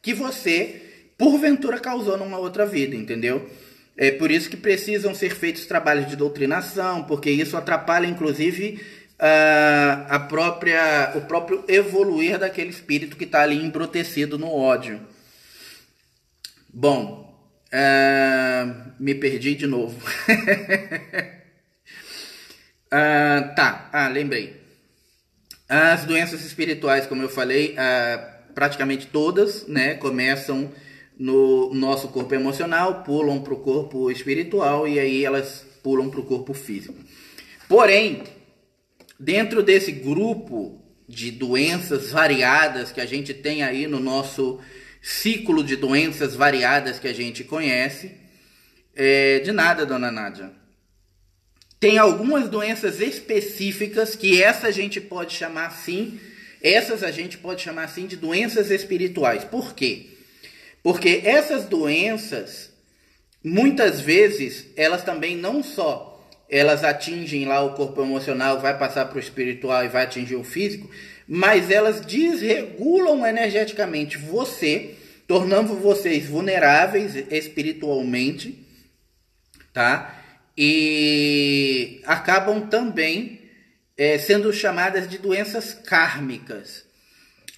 que você, porventura, causou numa outra vida, entendeu? É por isso que precisam ser feitos trabalhos de doutrinação, porque isso atrapalha, inclusive, o próprio evoluir daquele espírito que está ali embrutecido no ódio. Bom, me perdi de novo. Lembrei. As doenças espirituais, como eu falei, praticamente todas, né, começam no nosso corpo emocional, pulam para o corpo espiritual e aí elas pulam para o corpo físico. Porém, dentro desse grupo de doenças variadas que a gente tem aí no nosso ciclo de doenças variadas que a gente conhece, de nada, dona Nádia. Tem algumas doenças específicas que a gente pode chamar assim de doenças espirituais. Por quê? Porque essas doenças, muitas vezes, elas também não só elas atingem lá o corpo emocional, vai passar para o espiritual e vai atingir o físico, mas elas desregulam energeticamente você, tornando vocês vulneráveis espiritualmente, tá? E acabam também sendo chamadas de doenças kármicas.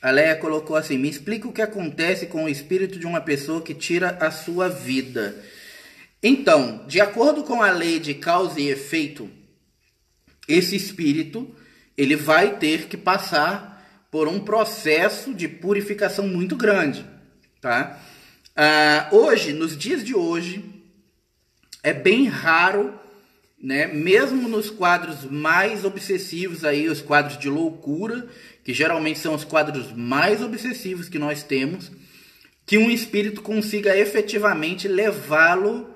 A Leia colocou assim: me explica o que acontece com o espírito de uma pessoa que tira a sua vida. Então, de acordo com a lei de causa e efeito, esse espírito ele vai ter que passar por um processo de purificação muito grande, tá? Hoje, nos dias de hoje, É bem raro, né? Mesmo nos quadros mais obsessivos aí, os quadros de loucura, que geralmente são os quadros mais obsessivos que nós temos, que um espírito consiga efetivamente levá-lo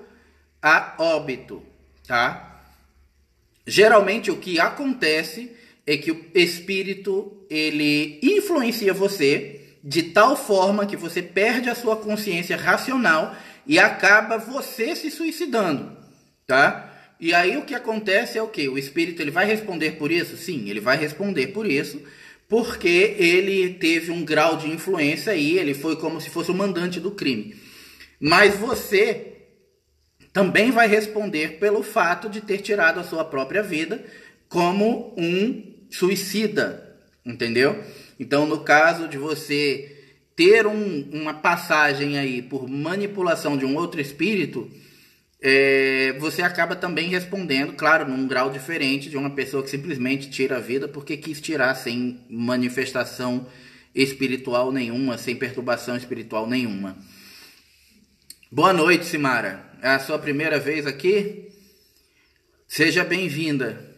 a óbito, tá? Geralmente o que acontece é que o espírito, ele influencia você de tal forma que você perde a sua consciência racional e acaba você se suicidando, tá? E aí o que acontece é o quê? O espírito, ele vai responder por isso? Sim, ele vai responder por isso, porque ele teve um grau de influência aí, ele foi como se fosse o mandante do crime. Mas você também vai responder pelo fato de ter tirado a sua própria vida como um suicida, entendeu? Então, no caso de você ter uma passagem aí por manipulação de um outro espírito, você acaba também respondendo, claro, num grau diferente de uma pessoa que simplesmente tira a vida porque quis tirar sem manifestação espiritual nenhuma, sem perturbação espiritual nenhuma. Boa noite, Simara. É a sua primeira vez aqui? Seja bem-vinda.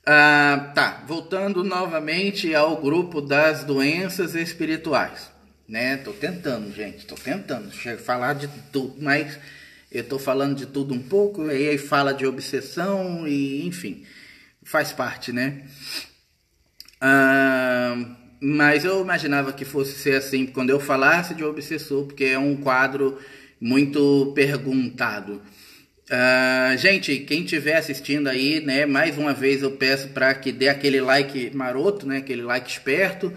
Tá, voltando novamente ao grupo das doenças espirituais, né? Tô tentando, gente, falar de tudo, mas eu tô falando de tudo um pouco, e aí fala de obsessão e, enfim, faz parte, né? Mas eu imaginava que fosse ser assim quando eu falasse de obsessor, porque é um quadro muito perguntado. Gente, quem estiver assistindo aí, né, mais uma vez eu peço para que dê aquele like maroto, né, aquele like esperto,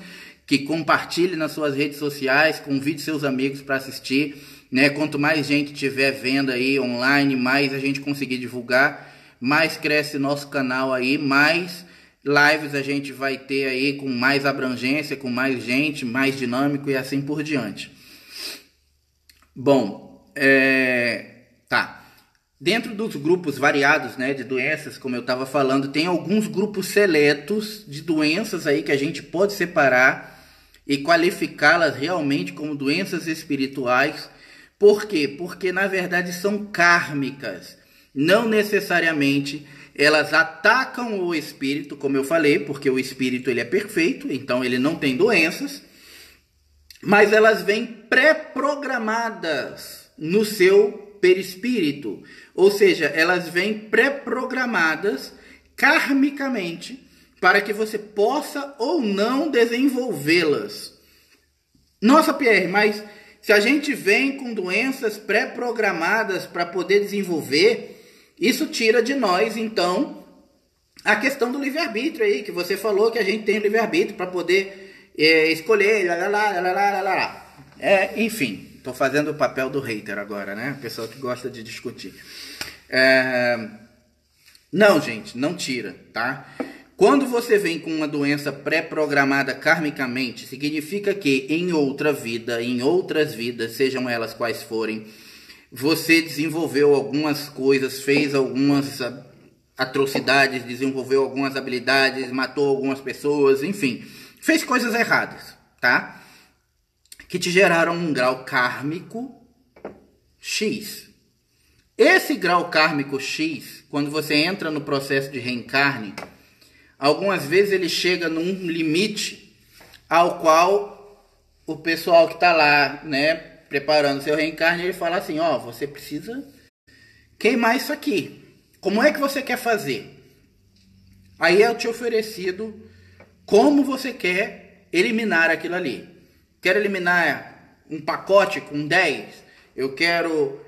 que compartilhe nas suas redes sociais, convide seus amigos para assistir, né? Quanto mais gente tiver vendo aí online, mais a gente conseguir divulgar, mais cresce nosso canal aí, mais lives a gente vai ter aí com mais abrangência, com mais gente, mais dinâmico e assim por diante. Bom, tá. Dentro dos grupos variados, né, de doenças, como eu estava falando, tem alguns grupos seletos de doenças aí que a gente pode separar e qualificá-las realmente como doenças espirituais. Por quê? Porque na verdade são kármicas. Não necessariamente elas atacam o espírito, como eu falei, porque o espírito ele é perfeito, então ele não tem doenças, mas elas vêm pré-programadas no seu perispírito, ou seja, elas vêm pré-programadas karmicamente para que você possa ou não desenvolvê-las. Nossa, Pierre, mas se a gente vem com doenças pré-programadas para poder desenvolver, isso tira de nós, então, a questão do livre-arbítrio aí, que você falou que a gente tem livre-arbítrio para poder escolher, enfim, estou fazendo o papel do hater agora, né? A pessoa que gosta de discutir. Não, gente, não tira, tá? Quando você vem com uma doença pré-programada karmicamente, significa que em outra vida, em outras vidas, sejam elas quais forem, você desenvolveu algumas coisas, fez algumas atrocidades, desenvolveu algumas habilidades, matou algumas pessoas, enfim, fez coisas erradas, tá? Que te geraram um grau kármico X. Esse grau kármico X, quando você entra no processo de reencarne, algumas vezes ele chega num limite ao qual o pessoal que está lá, né, preparando seu reencarne, ele fala assim, ó, você precisa queimar isso aqui. Como é que você quer fazer? Aí é te oferecido como você quer eliminar aquilo ali. Quero eliminar um pacote com 10? Eu quero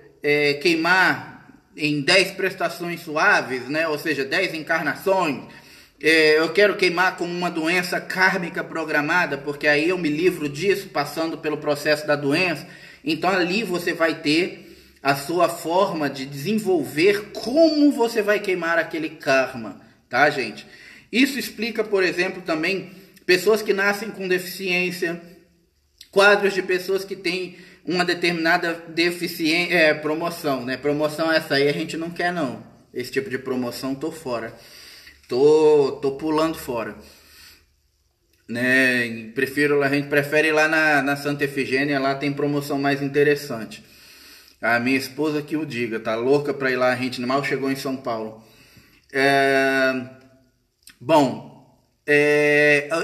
queimar em 10 prestações suaves, né? Ou seja, 10 encarnações. Eu quero queimar com uma doença kármica programada, porque aí eu me livro disso, passando pelo processo da doença. Então ali você vai ter a sua forma de desenvolver como você vai queimar aquele karma, tá, gente? Isso explica, por exemplo, também pessoas que nascem com deficiência, quadros de pessoas que têm uma determinada deficiência, promoção, né? Promoção essa aí a gente não quer, não. Esse tipo de promoção tô fora. Tô pulando fora. Né? A gente prefere ir lá na Santa Efigênia, lá tem promoção mais interessante. A minha esposa que o diga, tá louca pra ir lá, a gente mal chegou em São Paulo. Bom,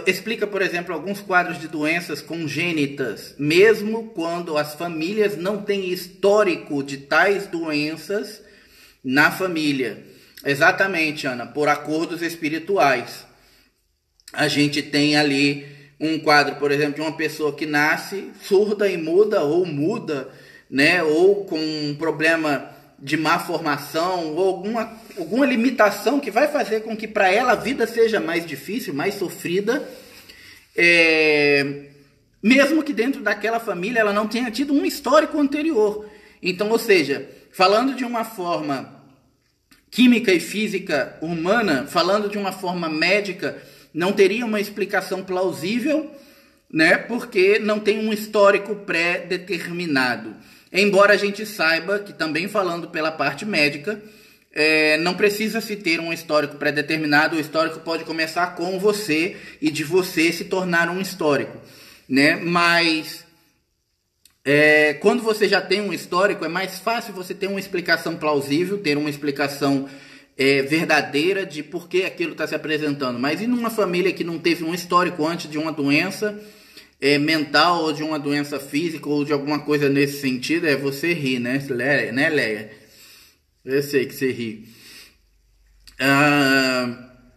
explica, por exemplo, alguns quadros de doenças congênitas, mesmo quando as famílias não têm histórico de tais doenças na família. Exatamente, Ana, por acordos espirituais. A gente tem ali um quadro, por exemplo, de uma pessoa que nasce surda e muda, né? Ou com um problema de má formação, ou alguma limitação que vai fazer com que para ela a vida seja mais difícil, mais sofrida, mesmo que dentro daquela família ela não tenha tido um histórico anterior. Então, ou seja, falando de uma forma química e física humana, falando de uma forma médica, não teria uma explicação plausível, né? Porque não tem um histórico pré-determinado. Embora a gente saiba que, também falando pela parte médica, não precisa se ter um histórico pré-determinado. O histórico pode começar com você e de você se tornar um histórico, né? Mas quando você já tem um histórico, é mais fácil você ter uma explicação plausível, ter uma explicação verdadeira de por que aquilo está se apresentando. Mas e numa família que não teve um histórico antes de uma doença mental, ou de uma doença física, ou de alguma coisa nesse sentido, você ri, né, Leia? Eu sei que você ri.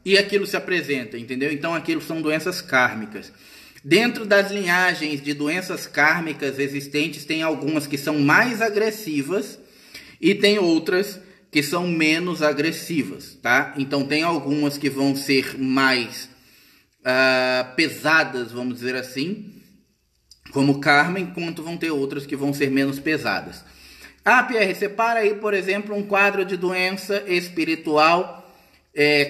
E aquilo se apresenta, entendeu? Então aquilo são doenças kármicas. Dentro das linhagens de doenças kármicas existentes, tem algumas que são mais agressivas e tem outras que são menos agressivas, tá? Então tem algumas que vão ser mais pesadas, vamos dizer assim, como karma, enquanto vão ter outras que vão ser menos pesadas. Pierre, separa aí, por exemplo, um quadro de doença espiritual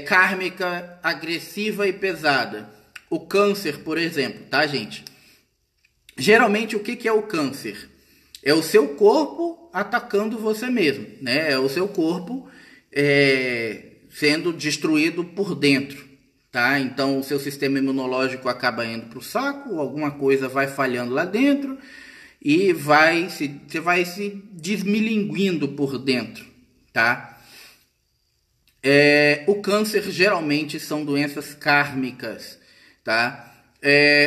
kármica, agressiva e pesada. O câncer, por exemplo, tá, gente? Geralmente, o que é o câncer? É o seu corpo atacando você mesmo, né? É o seu corpo sendo destruído por dentro, tá? Então, o seu sistema imunológico acaba indo para o saco, alguma coisa vai falhando lá dentro e você vai se desmilinguindo por dentro, tá? O câncer geralmente são doenças kármicas, tá?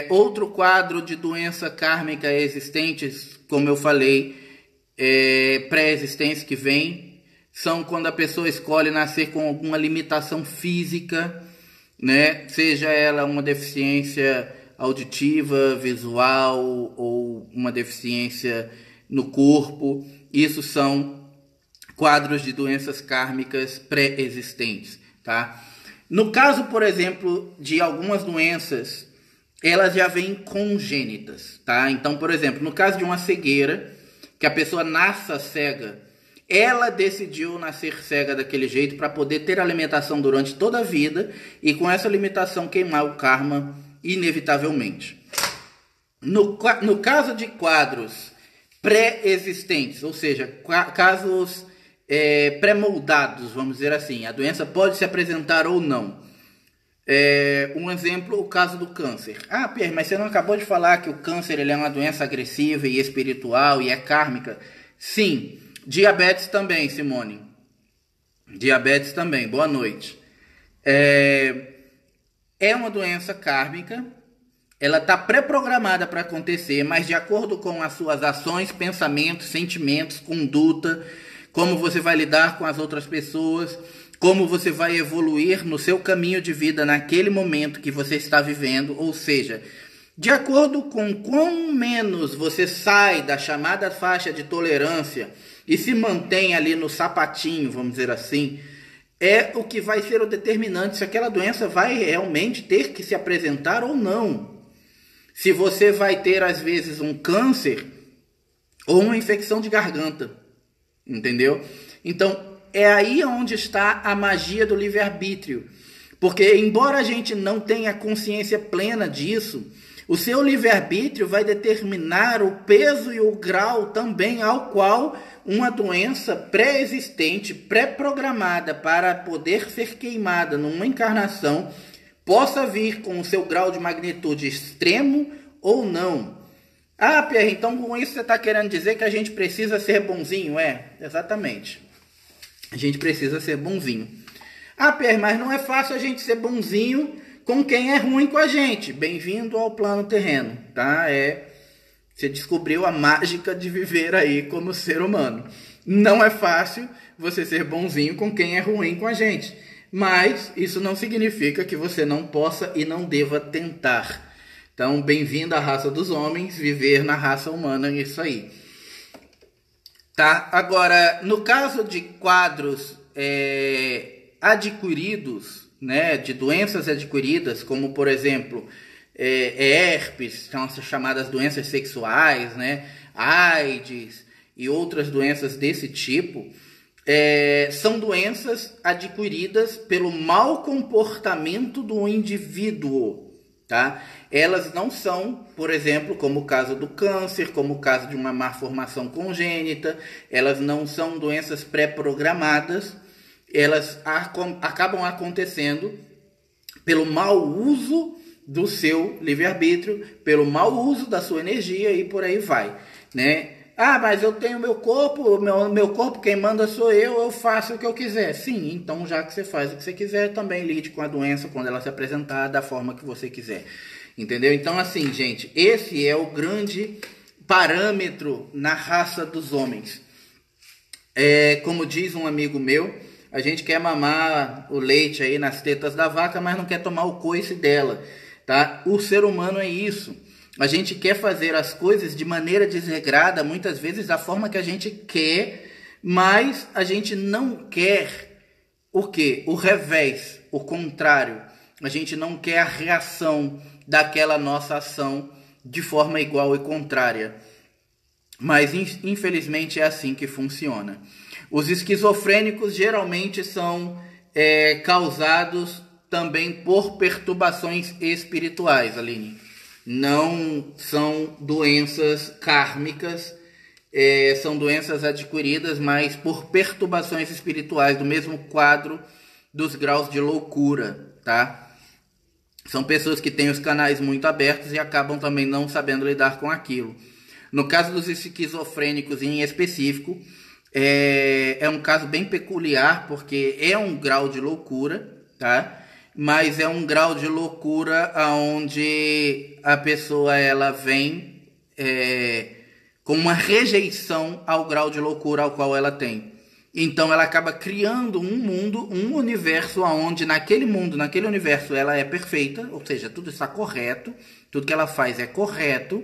Outro quadro de doença kármica existentes, como eu falei, pré-existência que vem, são quando a pessoa escolhe nascer com alguma limitação física, né? Seja ela uma deficiência auditiva, visual, ou uma deficiência no corpo. Isso são quadros de doenças kármicas pré-existentes, tá? No caso, por exemplo, de algumas doenças, elas já vêm congênitas, tá? Então, por exemplo, no caso de uma cegueira, que a pessoa nasça cega, ela decidiu nascer cega daquele jeito para poder ter alimentação durante toda a vida e com essa limitação queimar o karma inevitavelmente. No caso de quadros pré-existentes, ou seja, casos pré-moldados, vamos dizer assim, a doença pode se apresentar ou não. Um exemplo, o caso do câncer. Pierre, mas você não acabou de falar que o câncer ele é uma doença agressiva e espiritual e é kármica? Sim. Diabetes também, Simone. Diabetes também, boa noite. É uma doença kármica, ela está pré-programada para acontecer, mas de acordo com as suas ações, pensamentos, sentimentos, conduta, como você vai lidar com as outras pessoas, como você vai evoluir no seu caminho de vida naquele momento que você está vivendo, ou seja, de acordo com quão menos você sai da chamada faixa de tolerância e se mantém ali no sapatinho, vamos dizer assim, é o que vai ser o determinante se aquela doença vai realmente ter que se apresentar ou não. Se você vai ter, às vezes, um câncer ou uma infecção de garganta. Entendeu? Então, é aí onde está a magia do livre-arbítrio. Porque, embora a gente não tenha consciência plena disso, o seu livre-arbítrio vai determinar o peso e o grau também ao qual uma doença pré-existente, pré-programada para poder ser queimada numa encarnação, possa vir com o seu grau de magnitude extremo ou não. Ah, Pierre, então com isso você está querendo dizer que a gente precisa ser bonzinho? Exatamente. A gente precisa ser bonzinho. Ah, Pierre, mas não é fácil a gente ser bonzinho com quem é ruim com a gente. Bem-vindo ao plano terreno, tá? Você descobriu a mágica de viver aí como ser humano. Não é fácil você ser bonzinho com quem é ruim com a gente. Mas isso não significa que você não possa e não deva tentar. Então, bem-vindo à raça dos homens, viver na raça humana, é isso aí. Tá? Agora, no caso de quadros adquiridos, né, de doenças adquiridas, como por exemplo, herpes, são as chamadas doenças sexuais, né, AIDS e outras doenças desse tipo, são doenças adquiridas pelo mau comportamento do indivíduo. Tá? Elas não são, por exemplo, como o caso do câncer, como o caso de uma má formação congênita, elas não são doenças pré-programadas, elas acabam acontecendo pelo mau uso do seu livre-arbítrio, pelo mau uso da sua energia e por aí vai, né? Ah, mas eu tenho meu corpo, meu corpo quem manda sou eu faço o que eu quiser. Sim, então já que você faz o que você quiser, também lide com a doença quando ela se apresentar da forma que você quiser. Entendeu? Então assim, gente, esse é o grande parâmetro na raça dos homens. Como diz um amigo meu, a gente quer mamar o leite aí nas tetas da vaca, mas não quer tomar o coice dela, tá? O ser humano é isso. A gente quer fazer as coisas de maneira desregrada, muitas vezes da forma que a gente quer, mas a gente não quer o quê? O revés, o contrário. A gente não quer a reação daquela nossa ação de forma igual e contrária. Mas infelizmente é assim que funciona. Os esquizofrênicos geralmente são causados também por perturbações espirituais, Aline. Não são doenças kármicas, são doenças adquiridas, mas por perturbações espirituais, do mesmo quadro dos graus de loucura, tá? São pessoas que têm os canais muito abertos e acabam também não sabendo lidar com aquilo. No caso dos esquizofrênicos em específico, é um caso bem peculiar, porque é um grau de loucura, tá? Mas é um grau de loucura onde a pessoa ela vem com uma rejeição ao grau de loucura ao qual ela tem. Então ela acaba criando um mundo, um universo onde naquele mundo, naquele universo ela é perfeita, ou seja, tudo está correto, tudo que ela faz é correto,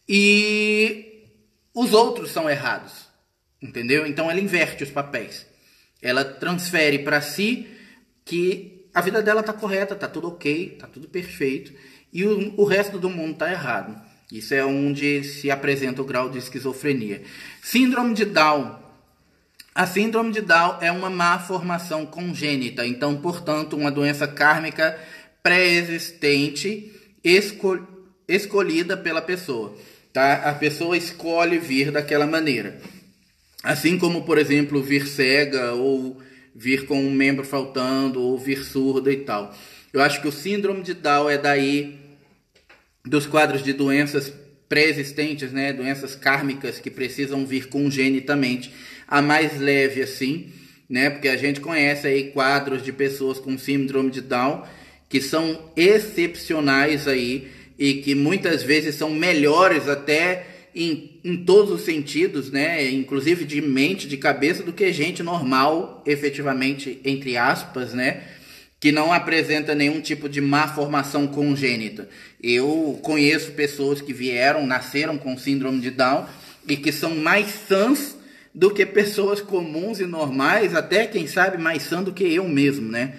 e os outros são errados, entendeu? Então ela inverte os papéis, ela transfere para si que a vida dela tá correta, tá tudo ok, tá tudo perfeito, e o resto do mundo tá errado. Isso é onde se apresenta o grau de esquizofrenia. Síndrome de Down. A síndrome de Down é uma má formação congênita, então, portanto, uma doença kármica pré-existente escolhida pela pessoa, tá? A pessoa escolhe vir daquela maneira. Assim como, por exemplo, vir cega ou vir com um membro faltando, ou vir surda e tal. Eu acho que o síndrome de Down é daí dos quadros de doenças pré-existentes, né? Doenças kármicas que precisam vir congenitamente. A mais leve assim, né? Porque a gente conhece aí quadros de pessoas com síndrome de Down que são excepcionais aí e que muitas vezes são melhores até em todos os sentidos, né? Inclusive de mente, de cabeça, do que gente normal, efetivamente, entre aspas, né? Que não apresenta nenhum tipo de má formação congênita. Eu conheço pessoas que nasceram com síndrome de Down e que são mais sãs do que pessoas comuns e normais, até quem sabe mais sã do que eu mesmo, né?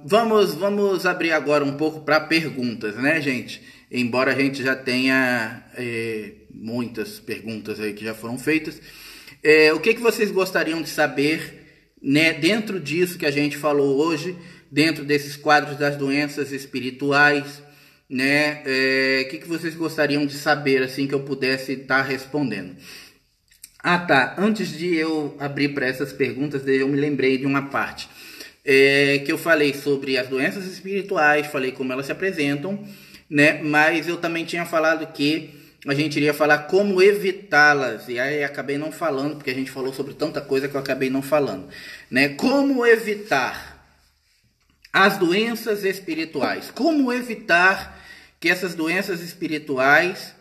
Vamos abrir agora um pouco para perguntas, né, gente? Embora a gente já tenha muitas perguntas aí que já foram feitas. O que vocês gostariam de saber, né, dentro disso que a gente falou hoje, dentro desses quadros das doenças espirituais, né? O que vocês gostariam de saber, assim, que eu pudesse estar respondendo? Ah, tá. Antes de eu abrir para essas perguntas, eu me lembrei de uma parte. que eu falei sobre as doenças espirituais, falei como elas se apresentam, né? Mas eu também tinha falado que a gente iria falar como evitá-las, e aí acabei não falando, porque a gente falou sobre tanta coisa que eu acabei não falando, né? Como evitar as doenças espirituais, como evitar que essas doenças espirituais,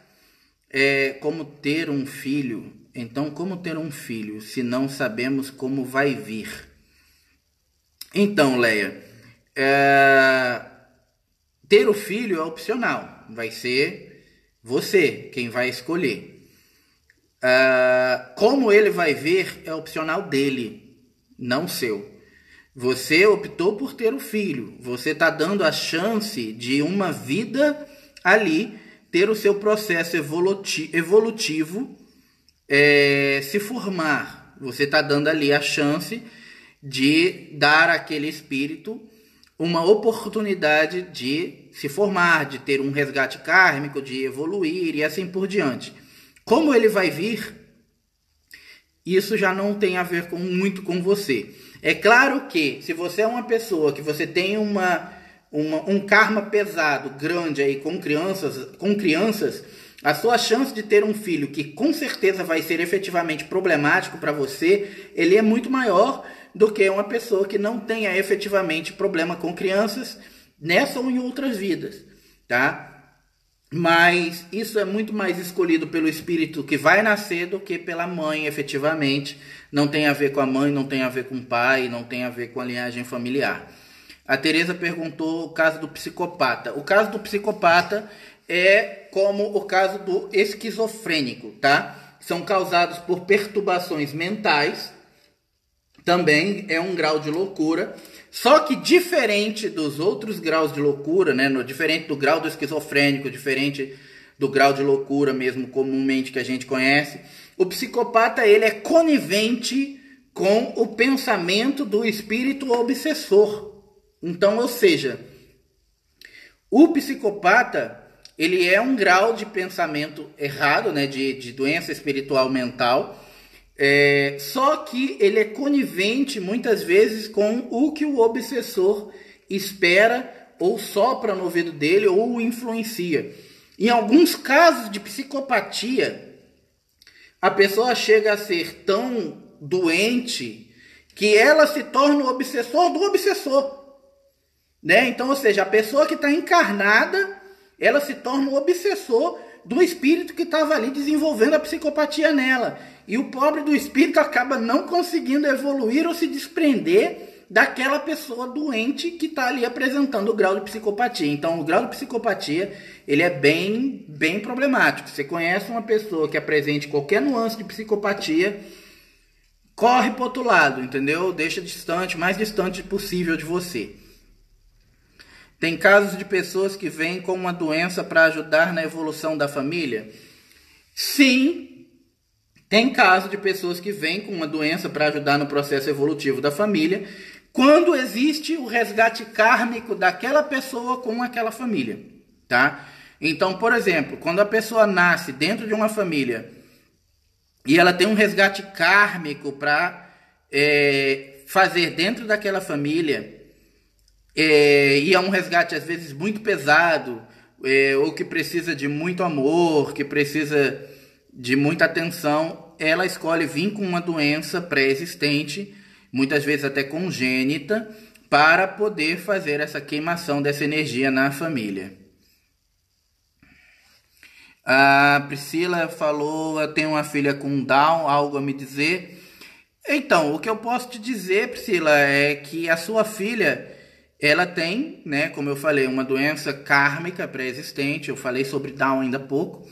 como ter um filho. Então, como ter um filho se não sabemos como vai vir? Então, Leia, ter o filho é opcional, vai ser você quem vai escolher. Como ele vai vir é opcional dele, não seu. Você optou por ter o filho, você está dando a chance de uma vida ali ter o seu processo evolutivo se formar. Você está dando ali a chance de dar àquele espírito uma oportunidade de se formar, de ter um resgate kármico, de evoluir e assim por diante. Como ele vai vir, isso já não tem a ver muito com você. É claro que se você é uma pessoa que você tem um karma pesado, grande aí com crianças, a sua chance de ter um filho que com certeza vai ser efetivamente problemático para você, ele é muito maior do que uma pessoa que não tenha efetivamente problema com crianças nessa ou em outras vidas, tá? Mas isso é muito mais escolhido pelo espírito que vai nascer do que pela mãe, efetivamente. Não tem a ver com a mãe, não tem a ver com o pai, não tem a ver com a linhagem familiar. A Tereza perguntou o caso do psicopata. O caso do psicopata é como o caso do esquizofrênico, tá? São causados por perturbações mentais. Também é um grau de loucura. Só que diferente dos outros graus de loucura, né? Diferente do grau do esquizofrênico, diferente do grau de loucura mesmo comumente que a gente conhece, o psicopata ele é conivente com o pensamento do espírito obsessor. Então, ou seja, o psicopata ele é um grau de pensamento errado, né? De doença espiritual mental. Só que ele é conivente muitas vezes com o que o obsessor espera ou sopra no ouvido dele ou o influencia. Em alguns casos de psicopatia, a pessoa chega a ser tão doente que ela se torna o obsessor do obsessor, né? Então, ou seja, a pessoa que está encarnada, ela se torna o obsessor do espírito que estava ali desenvolvendo a psicopatia nela. E o pobre do espírito acaba não conseguindo evoluir ou se desprender daquela pessoa doente que está ali apresentando o grau de psicopatia. Então, o grau de psicopatia ele é bem problemático. Você conhece uma pessoa que apresente qualquer nuance de psicopatia, corre para o outro lado, entendeu? Deixa distante, mais distante possível de você. Tem casos de pessoas que vêm com uma doença para ajudar na evolução da família? Sim, tem casos de pessoas que vêm com uma doença para ajudar no processo evolutivo da família, quando existe o resgate kármico daquela pessoa com aquela família, tá? Então, por exemplo, quando a pessoa nasce dentro de uma família e ela tem um resgate kármico para fazer dentro daquela família, e é um resgate às vezes muito pesado, ou que precisa de muito amor, que precisa de muita atenção, ela escolhe vir com uma doença pré-existente, muitas vezes até congênita, para poder fazer essa queimação dessa energia na família. A Priscila falou, eu tenho uma filha com Down, algo a me dizer? Então, o que eu posso te dizer, Priscila, é que a sua filha, ela tem, né, como eu falei, uma doença kármica pré-existente. Eu falei sobre Down ainda há pouco.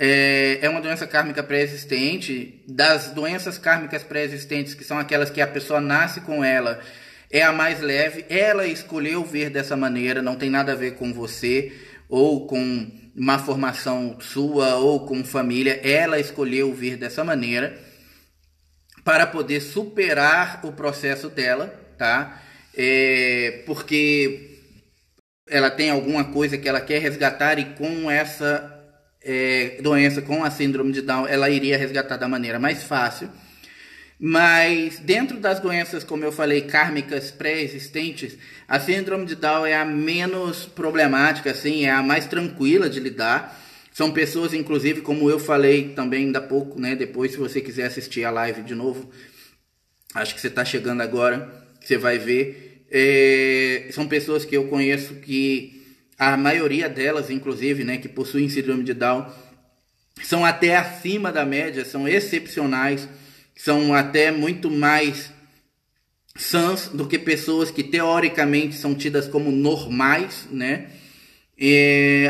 É uma doença kármica pré-existente. Das doenças kármicas pré-existentes, que são aquelas que a pessoa nasce com ela, é a mais leve. Ela escolheu ver dessa maneira, não tem nada a ver com você, ou com uma formação sua, ou com família. Ela escolheu ver dessa maneira para poder superar o processo dela, tá? Porque ela tem alguma coisa que ela quer resgatar, e com essa doença, com a síndrome de Down, ela iria resgatar da maneira mais fácil. Mas dentro das doenças, como eu falei, kármicas pré-existentes, a síndrome de Down é a menos problemática, assim, é a mais tranquila de lidar. São pessoas, inclusive, como eu falei também ainda há pouco, né? Depois, se você quiser assistir a live de novo, acho que você está chegando agora, você vai ver. São pessoas que eu conheço que a maioria delas, inclusive, né, que possuem síndrome de Down, são até acima da média, são excepcionais, são até muito mais sãs do que pessoas que teoricamente são tidas como normais, né?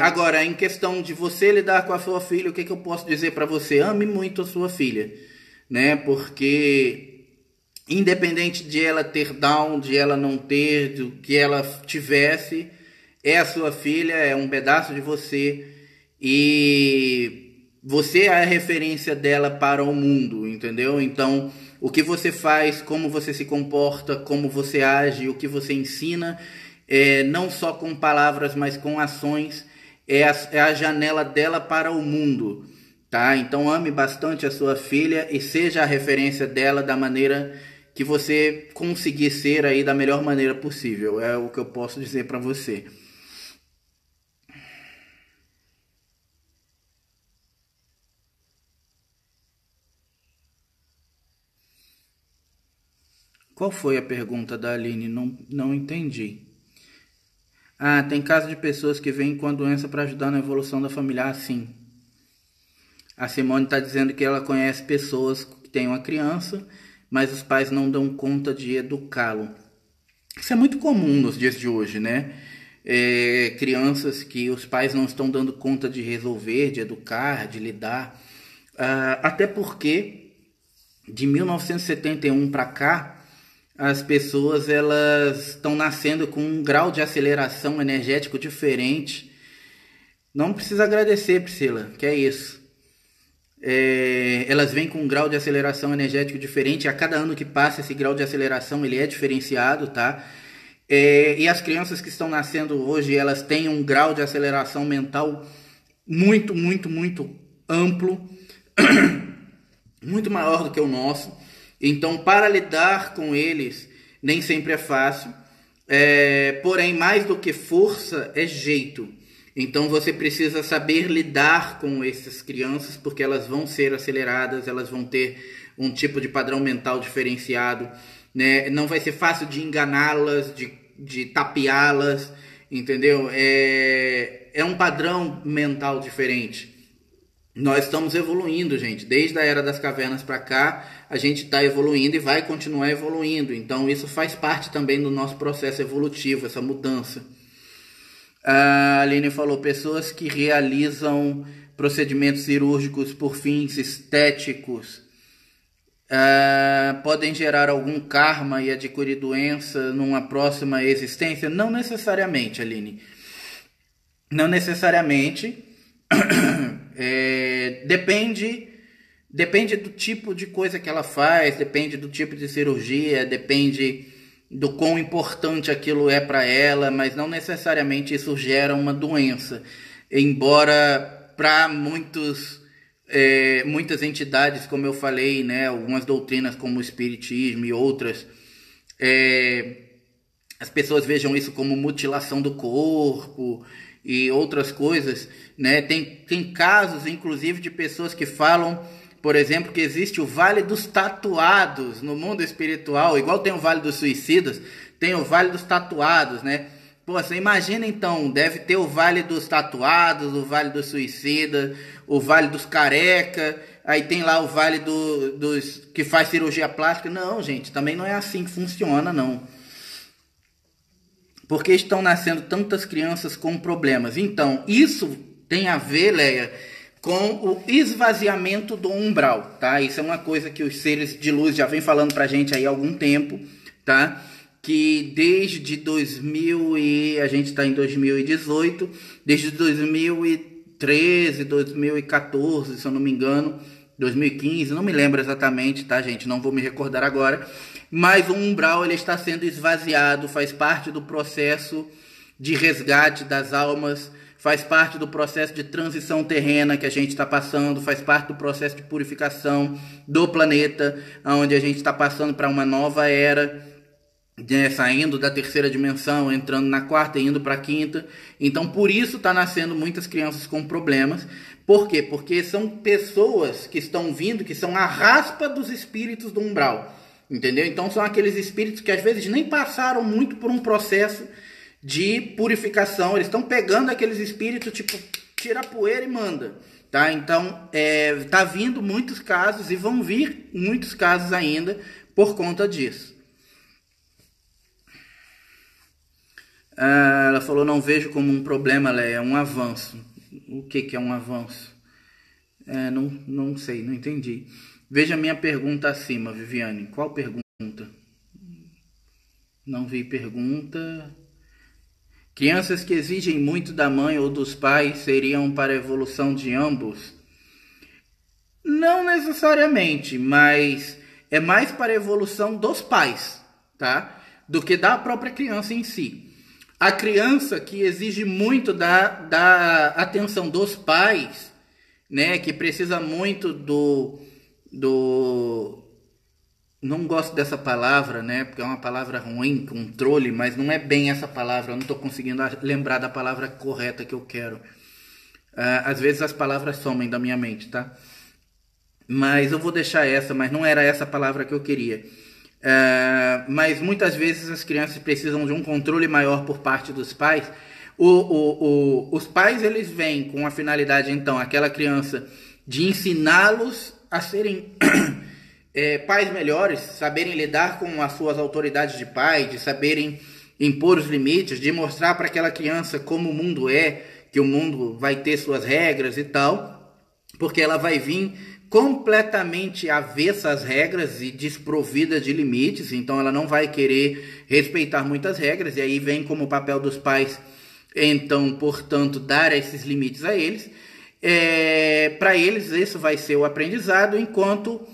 Agora, em questão de você lidar com a sua filha, o que eu posso dizer para você? Ame muito a sua filha, né? Porque independente de ela ter Down, de ela não ter, do que ela tivesse, é a sua filha, é um pedaço de você e você é a referência dela para o mundo, entendeu? Então, o que você faz, como você se comporta, como você age, o que você ensina, não só com palavras, mas com ações, é a janela dela para o mundo, tá? Então, ame bastante a sua filha e seja a referência dela da maneira que você conseguir ser aí da melhor maneira possível. É o que eu posso dizer para você. Qual foi a pergunta da Aline? Não entendi. Ah, tem caso de pessoas que vêm com a doença para ajudar na evolução da família. Ah, sim. A Simone está dizendo que ela conhece pessoas que têm uma criança, mas os pais não dão conta de educá-lo. Isso é muito comum nos dias de hoje, né? Crianças que os pais não estão dando conta de resolver, de educar, de lidar. Até porque de 1971 para cá, as pessoas elas estão nascendo com um grau de aceleração energético diferente. Não precisa agradecer, Priscila, que é isso. Elas vêm com um grau de aceleração energético diferente. A cada ano que passa, esse grau de aceleração ele é diferenciado, tá? E as crianças que estão nascendo hoje, elas têm um grau de aceleração mental muito, muito, muito amplo, muito maior do que o nosso. Então, para lidar com eles, nem sempre é fácil. Porém, mais do que força, é jeito. Então, você precisa saber lidar com essas crianças, porque elas vão ser aceleradas, elas vão ter um tipo de padrão mental diferenciado, né? Não vai ser fácil de enganá-las, de tapeá-las, entendeu? É um padrão mental diferente. Nós estamos evoluindo, gente. Desde a Era das Cavernas para cá, a gente está evoluindo e vai continuar evoluindo. Então, isso faz parte também do nosso processo evolutivo, essa mudança. A Aline falou, pessoas que realizam procedimentos cirúrgicos por fins estéticos podem gerar algum karma e adquirir doença numa próxima existência? Não necessariamente, Aline. Não necessariamente. Depende do tipo de coisa que ela faz, depende do tipo de cirurgia, depende do quão importante aquilo é para ela, mas não necessariamente isso gera uma doença. Embora para muitas entidades, como eu falei, né, algumas doutrinas como o espiritismo e outras, as pessoas vejam isso como mutilação do corpo e outras coisas, né? Tem casos, inclusive, de pessoas que falam, por exemplo, que existe o Vale dos Tatuados no mundo espiritual, igual tem o Vale dos Suicidas, tem o Vale dos Tatuados, né? Pô, você imagina então, deve ter o Vale dos Tatuados, o Vale dos Suicidas, o Vale dos Careca, aí tem lá o Vale dos que faz cirurgia plástica. Não, gente, também não é assim que funciona, não. Porque estão nascendo tantas crianças com problemas. Então, isso tem a ver, Leia, com o esvaziamento do umbral, tá? Isso é uma coisa que os seres de luz já vem falando pra gente aí há algum tempo, tá? Que desde 2000 e a gente está em 2018, desde 2013, 2014, se eu não me engano, 2015, não me lembro exatamente, tá, gente? Não vou me recordar agora. Mas o umbral ele está sendo esvaziado, faz parte do processo de resgate das almas, faz parte do processo de transição terrena que a gente está passando, faz parte do processo de purificação do planeta, onde a gente está passando para uma nova era, né, saindo da terceira dimensão, entrando na quarta e indo para a quinta. Então, por isso está nascendo muitas crianças com problemas. Por quê? Porque são pessoas que estão vindo, que são a raspa dos espíritos do umbral. Entendeu? Então, são aqueles espíritos que às vezes nem passaram muito por um processo de purificação. Eles estão pegando aqueles espíritos, tipo, tira a poeira e manda. Tá? Então, tá vindo muitos casos e vão vir muitos casos ainda por conta disso. Ela falou, não vejo como um problema, Léia, é um avanço. O que é um avanço? Não sei, não entendi. Veja a minha pergunta acima, Viviane. Qual pergunta? Não vi pergunta. Crianças que exigem muito da mãe ou dos pais seriam para a evolução de ambos? Não necessariamente, mas é mais para a evolução dos pais, tá? Do que da própria criança em si. A criança que exige muito da atenção dos pais, né, que precisa muito não gosto dessa palavra, né, porque é uma palavra ruim, controle, mas não é bem essa palavra, eu não estou conseguindo lembrar da palavra correta que eu quero. Às vezes as palavras somem da minha mente, tá? Mas eu vou deixar essa, mas não era essa palavra que eu queria. Mas muitas vezes as crianças precisam de um controle maior por parte dos pais. Os pais, eles vêm com a finalidade, então, aquela criança, de ensiná-los a serem pais melhores, saberem lidar com as suas autoridades de pai, de saberem impor os limites, de mostrar para aquela criança como o mundo é, que o mundo vai ter suas regras e tal, porque ela vai vir completamente avessa às regras e desprovida de limites, então ela não vai querer respeitar muitas regras, e aí vem como papel dos pais, então, portanto, dar esses limites a eles. Para eles isso vai ser o aprendizado, enquanto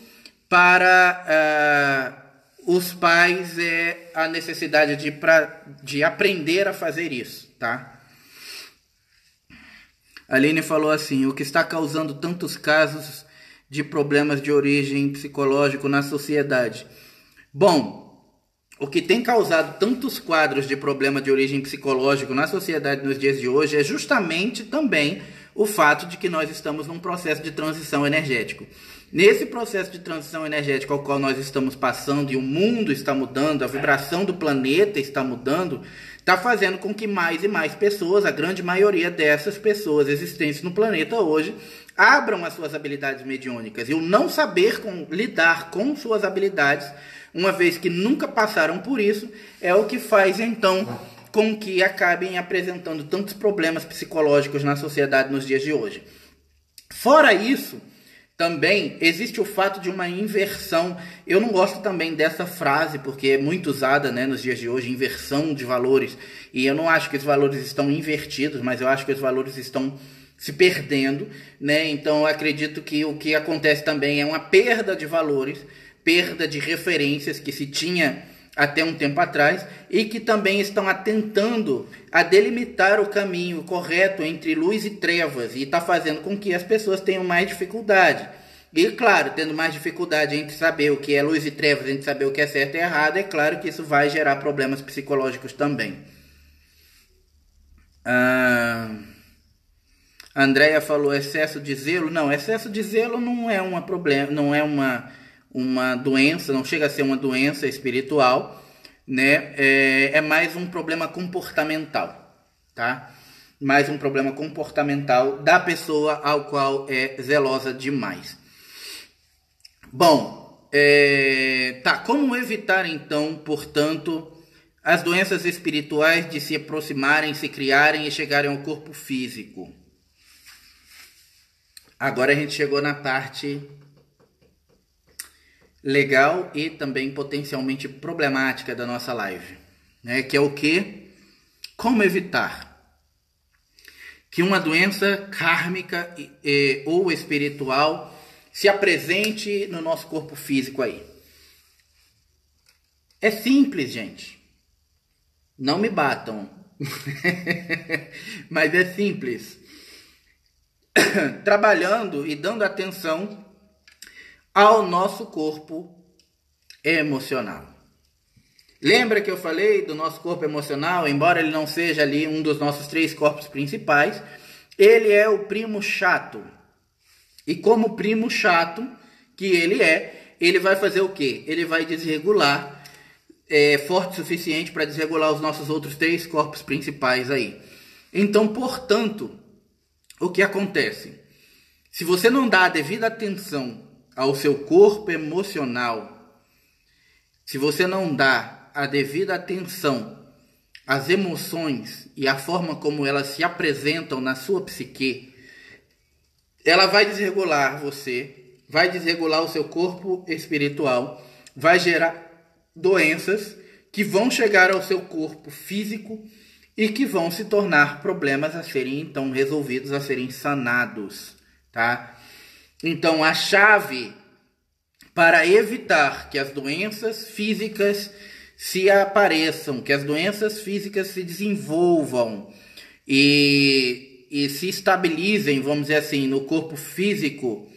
para os pais é a necessidade de aprender a fazer isso, tá? A Aline falou assim, o que está causando tantos casos de problemas de origem psicológico na sociedade? Bom, o que tem causado tantos quadros de problema de origem psicológico na sociedade nos dias de hoje é justamente também o fato de que nós estamos num processo de transição energético. Nesse processo de transição energética ao qual nós estamos passando e o mundo está mudando, a vibração do planeta está mudando, está fazendo com que mais e mais pessoas, a grande maioria dessas pessoas existentes no planeta hoje, abram as suas habilidades mediúnicas. E o não saber lidar com suas habilidades, uma vez que nunca passaram por isso, é o que faz então com que acabem apresentando tantos problemas psicológicos na sociedade nos dias de hoje. Fora isso, também existe o fato de uma inversão. Eu não gosto também dessa frase, porque é muito usada, né, nos dias de hoje, inversão de valores. E eu não acho que os valores estão invertidos, mas eu acho que os valores estão se perdendo, né? Então eu acredito que o que acontece também é uma perda de valores, perda de referências que se tinha até um tempo atrás, e que também estão atentando a delimitar o caminho correto entre luz e trevas, e está fazendo com que as pessoas tenham mais dificuldade. E claro, tendo mais dificuldade entre saber o que é luz e trevas, entre saber o que é certo e errado, é claro que isso vai gerar problemas psicológicos também. A Andréia falou excesso de zelo. Não, excesso de zelo não é um problema, não é uma doença, não chega a ser uma doença espiritual, né? É mais um problema comportamental, tá? Mais um problema comportamental da pessoa ao qual é zelosa demais. Bom, tá, como evitar então, portanto, as doenças espirituais de se aproximarem, se criarem e chegarem ao corpo físico? Agora a gente chegou na parte legal e também potencialmente problemática da nossa live, né? Que é o quê? Como evitar que uma doença kármica ou espiritual se apresente no nosso corpo físico aí. É simples, gente. Não me batam. Mas é simples. Trabalhando e dando atenção ao nosso corpo emocional. Lembra que eu falei do nosso corpo emocional? Embora ele não seja ali um dos nossos 3 corpos principais, ele é o primo chato. E como primo chato que ele vai fazer o quê? Ele vai desregular, forte o suficiente para desregular os nossos outros 3 corpos principais aí. Então, portanto, o que acontece? Se você não dá a devida atenção ao seu corpo emocional, se você não dá a devida atenção às emoções e à forma como elas se apresentam na sua psique, ela vai desregular você, vai desregular o seu corpo espiritual, vai gerar doenças que vão chegar ao seu corpo físico e que vão se tornar problemas a serem então resolvidos, a serem sanados, tá? Então a chave para evitar que as doenças físicas se apareçam, que as doenças físicas se desenvolvam e se estabilizem, vamos dizer assim, no corpo físico,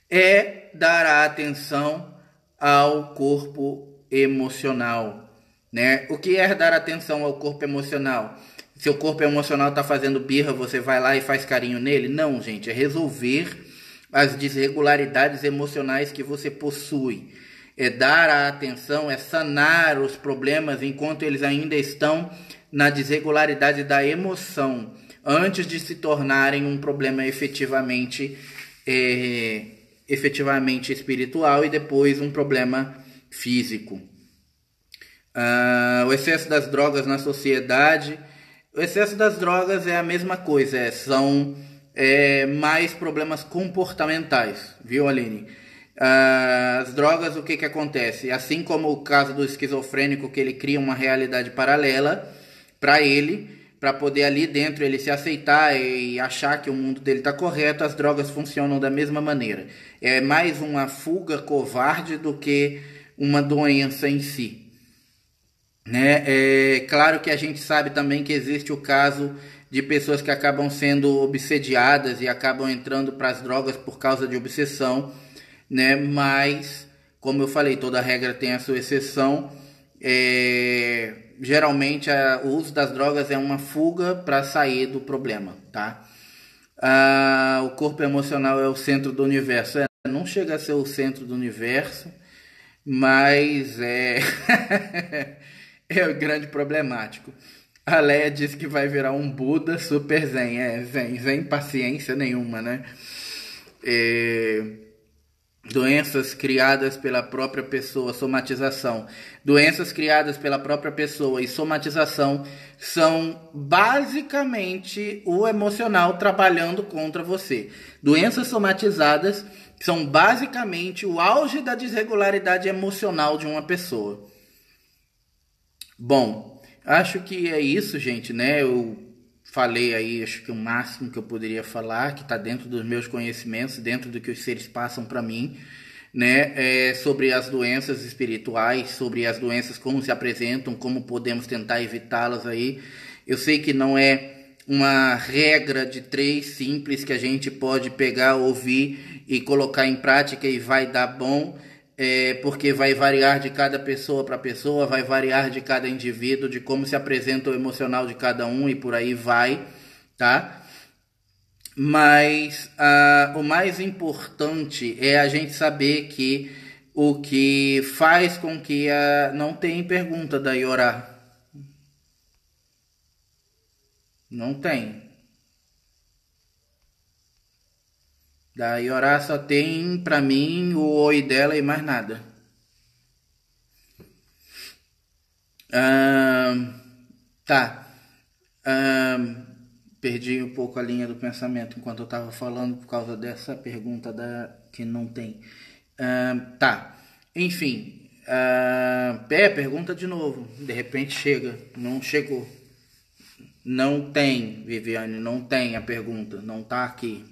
é dar a atenção ao corpo emocional, né? O que é dar atenção ao corpo emocional? Seu corpo emocional está fazendo birra, você vai lá e faz carinho nele? Não, gente, é resolver as desregularidades emocionais que você possui. É dar a atenção, é sanar os problemas enquanto eles ainda estão na desregularidade da emoção, antes de se tornarem um problema efetivamente espiritual e depois um problema físico. O excesso das drogas na sociedade. O excesso das drogas é a mesma coisa, são mais problemas comportamentais, viu, Aline? As drogas, o que acontece? Assim como o caso do esquizofrênico, que ele cria uma realidade paralela para ele, para poder ali dentro ele se aceitar e achar que o mundo dele está correto, as drogas funcionam da mesma maneira. É mais uma fuga covarde do que uma doença em si, né? É claro que a gente sabe também que existe o caso de pessoas que acabam sendo obsediadas e acabam entrando para as drogas por causa de obsessão, né? Mas, como eu falei, toda regra tem a sua exceção. Geralmente o uso das drogas é uma fuga para sair do problema, tá? O corpo emocional é o centro do universo. Não chega a ser o centro do universo, mas é o grande problemático. A Leia disse que vai virar um Buda super zen. Zen paciência nenhuma, né? Doenças criadas pela própria pessoa, somatização. Doenças criadas pela própria pessoa e somatização são basicamente o emocional trabalhando contra você. Doenças somatizadas são basicamente o auge da desregularidade emocional de uma pessoa. Bom, acho que é isso, gente, né? Eu falei aí, acho que o máximo que eu poderia falar, que está dentro dos meus conhecimentos, dentro do que os seres passam para mim, né? Sobre as doenças espirituais, sobre as doenças, como se apresentam, como podemos tentar evitá-las aí. Eu sei que não é uma regra de 3 simples que a gente pode pegar, ouvir e colocar em prática e vai dar bom, porque vai variar de cada pessoa para pessoa, vai variar de cada indivíduo, de como se apresenta o emocional de cada um e por aí vai, tá? Mas o mais importante é a gente saber que o que faz com que não tem pergunta da Iorá. Não tem. Da Iorá só tem pra mim o oi dela e mais nada. Tá. Perdi um pouco a linha do pensamento enquanto eu estava falando por causa dessa pergunta que não tem. Tá. Enfim. Pergunta de novo. De repente chega. Não chegou. Não tem, Viviane. Não tem a pergunta. Não tá aqui.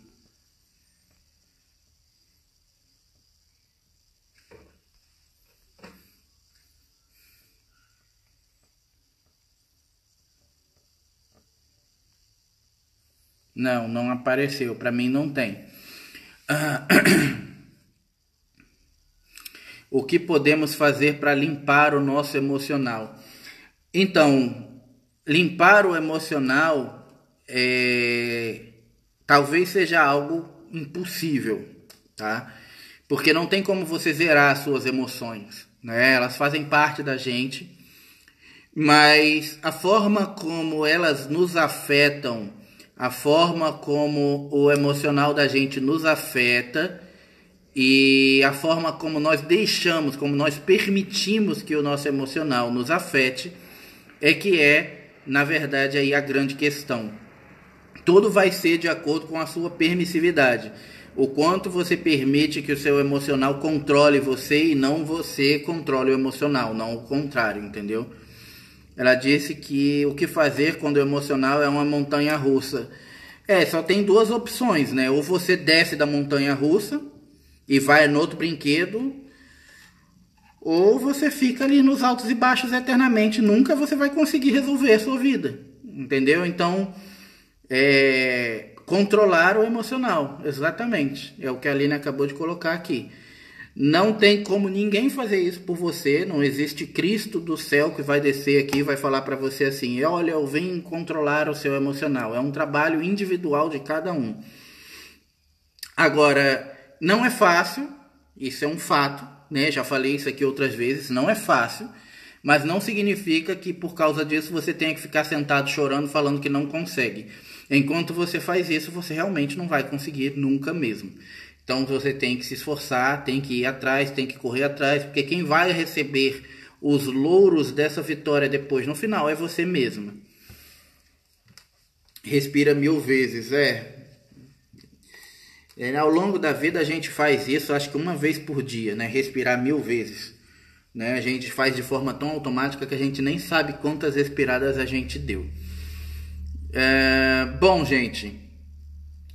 Não, não apareceu. Para mim não tem. Ah, o que podemos fazer para limpar o nosso emocional? Então, limpar o emocional talvez seja algo impossível, tá? Porque não tem como você zerar as suas emoções, né? Elas fazem parte da gente, mas a forma como elas nos afetam, a forma como o emocional da gente nos afeta e a forma como nós deixamos, como nós permitimos que o nosso emocional nos afete, na verdade, aí a grande questão. Tudo vai ser de acordo com a sua permissividade. O quanto você permite que o seu emocional controle você e não você controle o emocional, não o contrário, entendeu? Ela disse que o que fazer quando o emocional é uma montanha russa. Só tem duas opções, né? Ou você desce da montanha russa e vai no outro brinquedo, ou você fica ali nos altos e baixos eternamente. Nunca você vai conseguir resolver a sua vida, entendeu? Então, controlar o emocional, exatamente. É o que a Aline acabou de colocar aqui. Não tem como ninguém fazer isso por você. Não existe Cristo do céu que vai descer aqui e vai falar para você assim: olha, eu vim controlar o seu emocional. É um trabalho individual de cada um. Agora, não é fácil, isso é um fato, né? Já falei isso aqui outras vezes, não é fácil, mas não significa que por causa disso você tenha que ficar sentado chorando, falando que não consegue. Enquanto você faz isso, você realmente não vai conseguir nunca mesmo. Então você tem que se esforçar, tem que ir atrás, tem que correr atrás, porque quem vai receber os louros dessa vitória depois, no final, é você mesma. Respira 1000 vezes, ao longo da vida a gente faz isso, acho que uma vez por dia, né? Respirar 1000 vezes. Né? A gente faz de forma tão automática que a gente nem sabe quantas respiradas a gente deu. Bom, gente,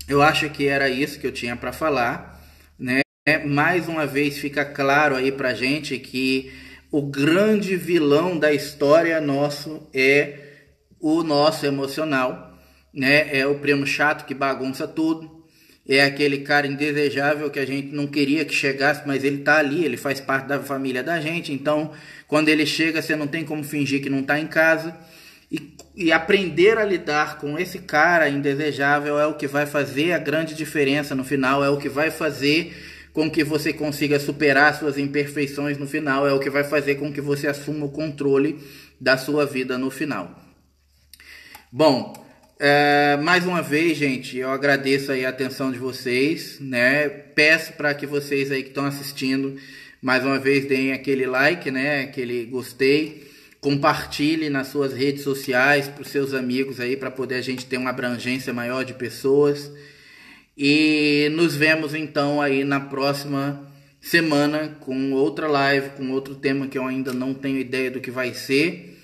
eu acho que era isso que eu tinha para falar, né? Mais uma vez fica claro aí pra gente que o grande vilão da história nosso é o nosso emocional, né? É o primo chato que bagunça tudo, é aquele cara indesejável que a gente não queria que chegasse, mas ele tá ali, ele faz parte da família da gente, então quando ele chega você não tem como fingir que não tá em casa. E aprender a lidar com esse cara indesejável é o que vai fazer a grande diferença no final, é o que vai fazer com que você consiga superar suas imperfeições no final, é o que vai fazer com que você assuma o controle da sua vida no final. Bom, mais uma vez, gente, eu agradeço aí a atenção de vocês, né? Peço para que vocês aí que estão assistindo, mais uma vez deem aquele like, né? Aquele gostei. Compartilhe nas suas redes sociais para os seus amigos aí, para poder a gente ter uma abrangência maior de pessoas. E nos vemos então aí na próxima semana com outra live, com outro tema que eu ainda não tenho ideia do que vai ser.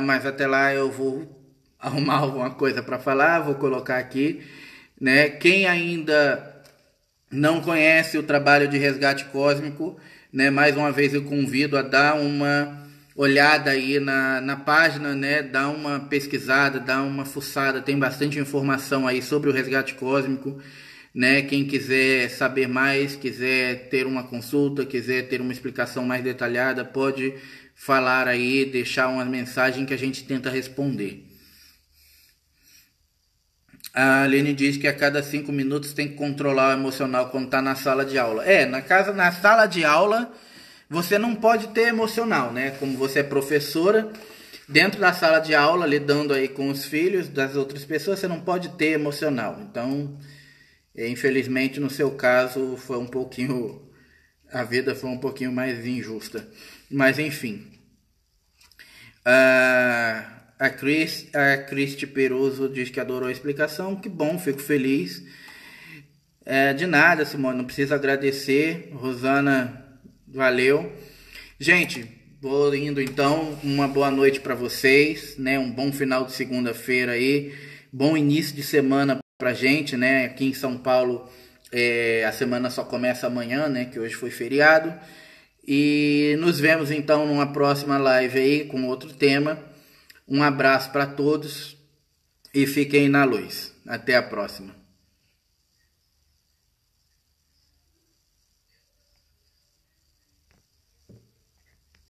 Mas até lá eu vou arrumar alguma coisa para falar, vou colocar aqui, né? Quem ainda não conhece o trabalho de resgate cósmico, né? Mais uma vez eu convido a dar uma olhada aí na página, né? Dá uma pesquisada, dá uma fuçada, tem bastante informação aí sobre o resgate cósmico, né? Quem quiser saber mais, quiser ter uma consulta, quiser ter uma explicação mais detalhada, pode falar aí, deixar uma mensagem que a gente tenta responder. A Aline diz que a cada 5 minutos tem que controlar o emocional quando está na sala de aula. Na sala de aula você não pode ter emocional, né? Como você é professora, dentro da sala de aula, lidando aí com os filhos das outras pessoas, você não pode ter emocional. Então, infelizmente, no seu caso, a vida foi um pouquinho mais injusta. Mas, enfim. A Cristi Peruso diz que adorou a explicação. Que bom, fico feliz. De nada, Simone, não precisa agradecer. Rosana, valeu. Gente, vou indo então. Uma boa noite para vocês, né? Um bom final de segunda-feira aí. Bom início de semana pra gente, né? Aqui em São Paulo a semana só começa amanhã, né? Que hoje foi feriado. E nos vemos então numa próxima live aí com outro tema. Um abraço para todos e fiquem na luz. Até a próxima.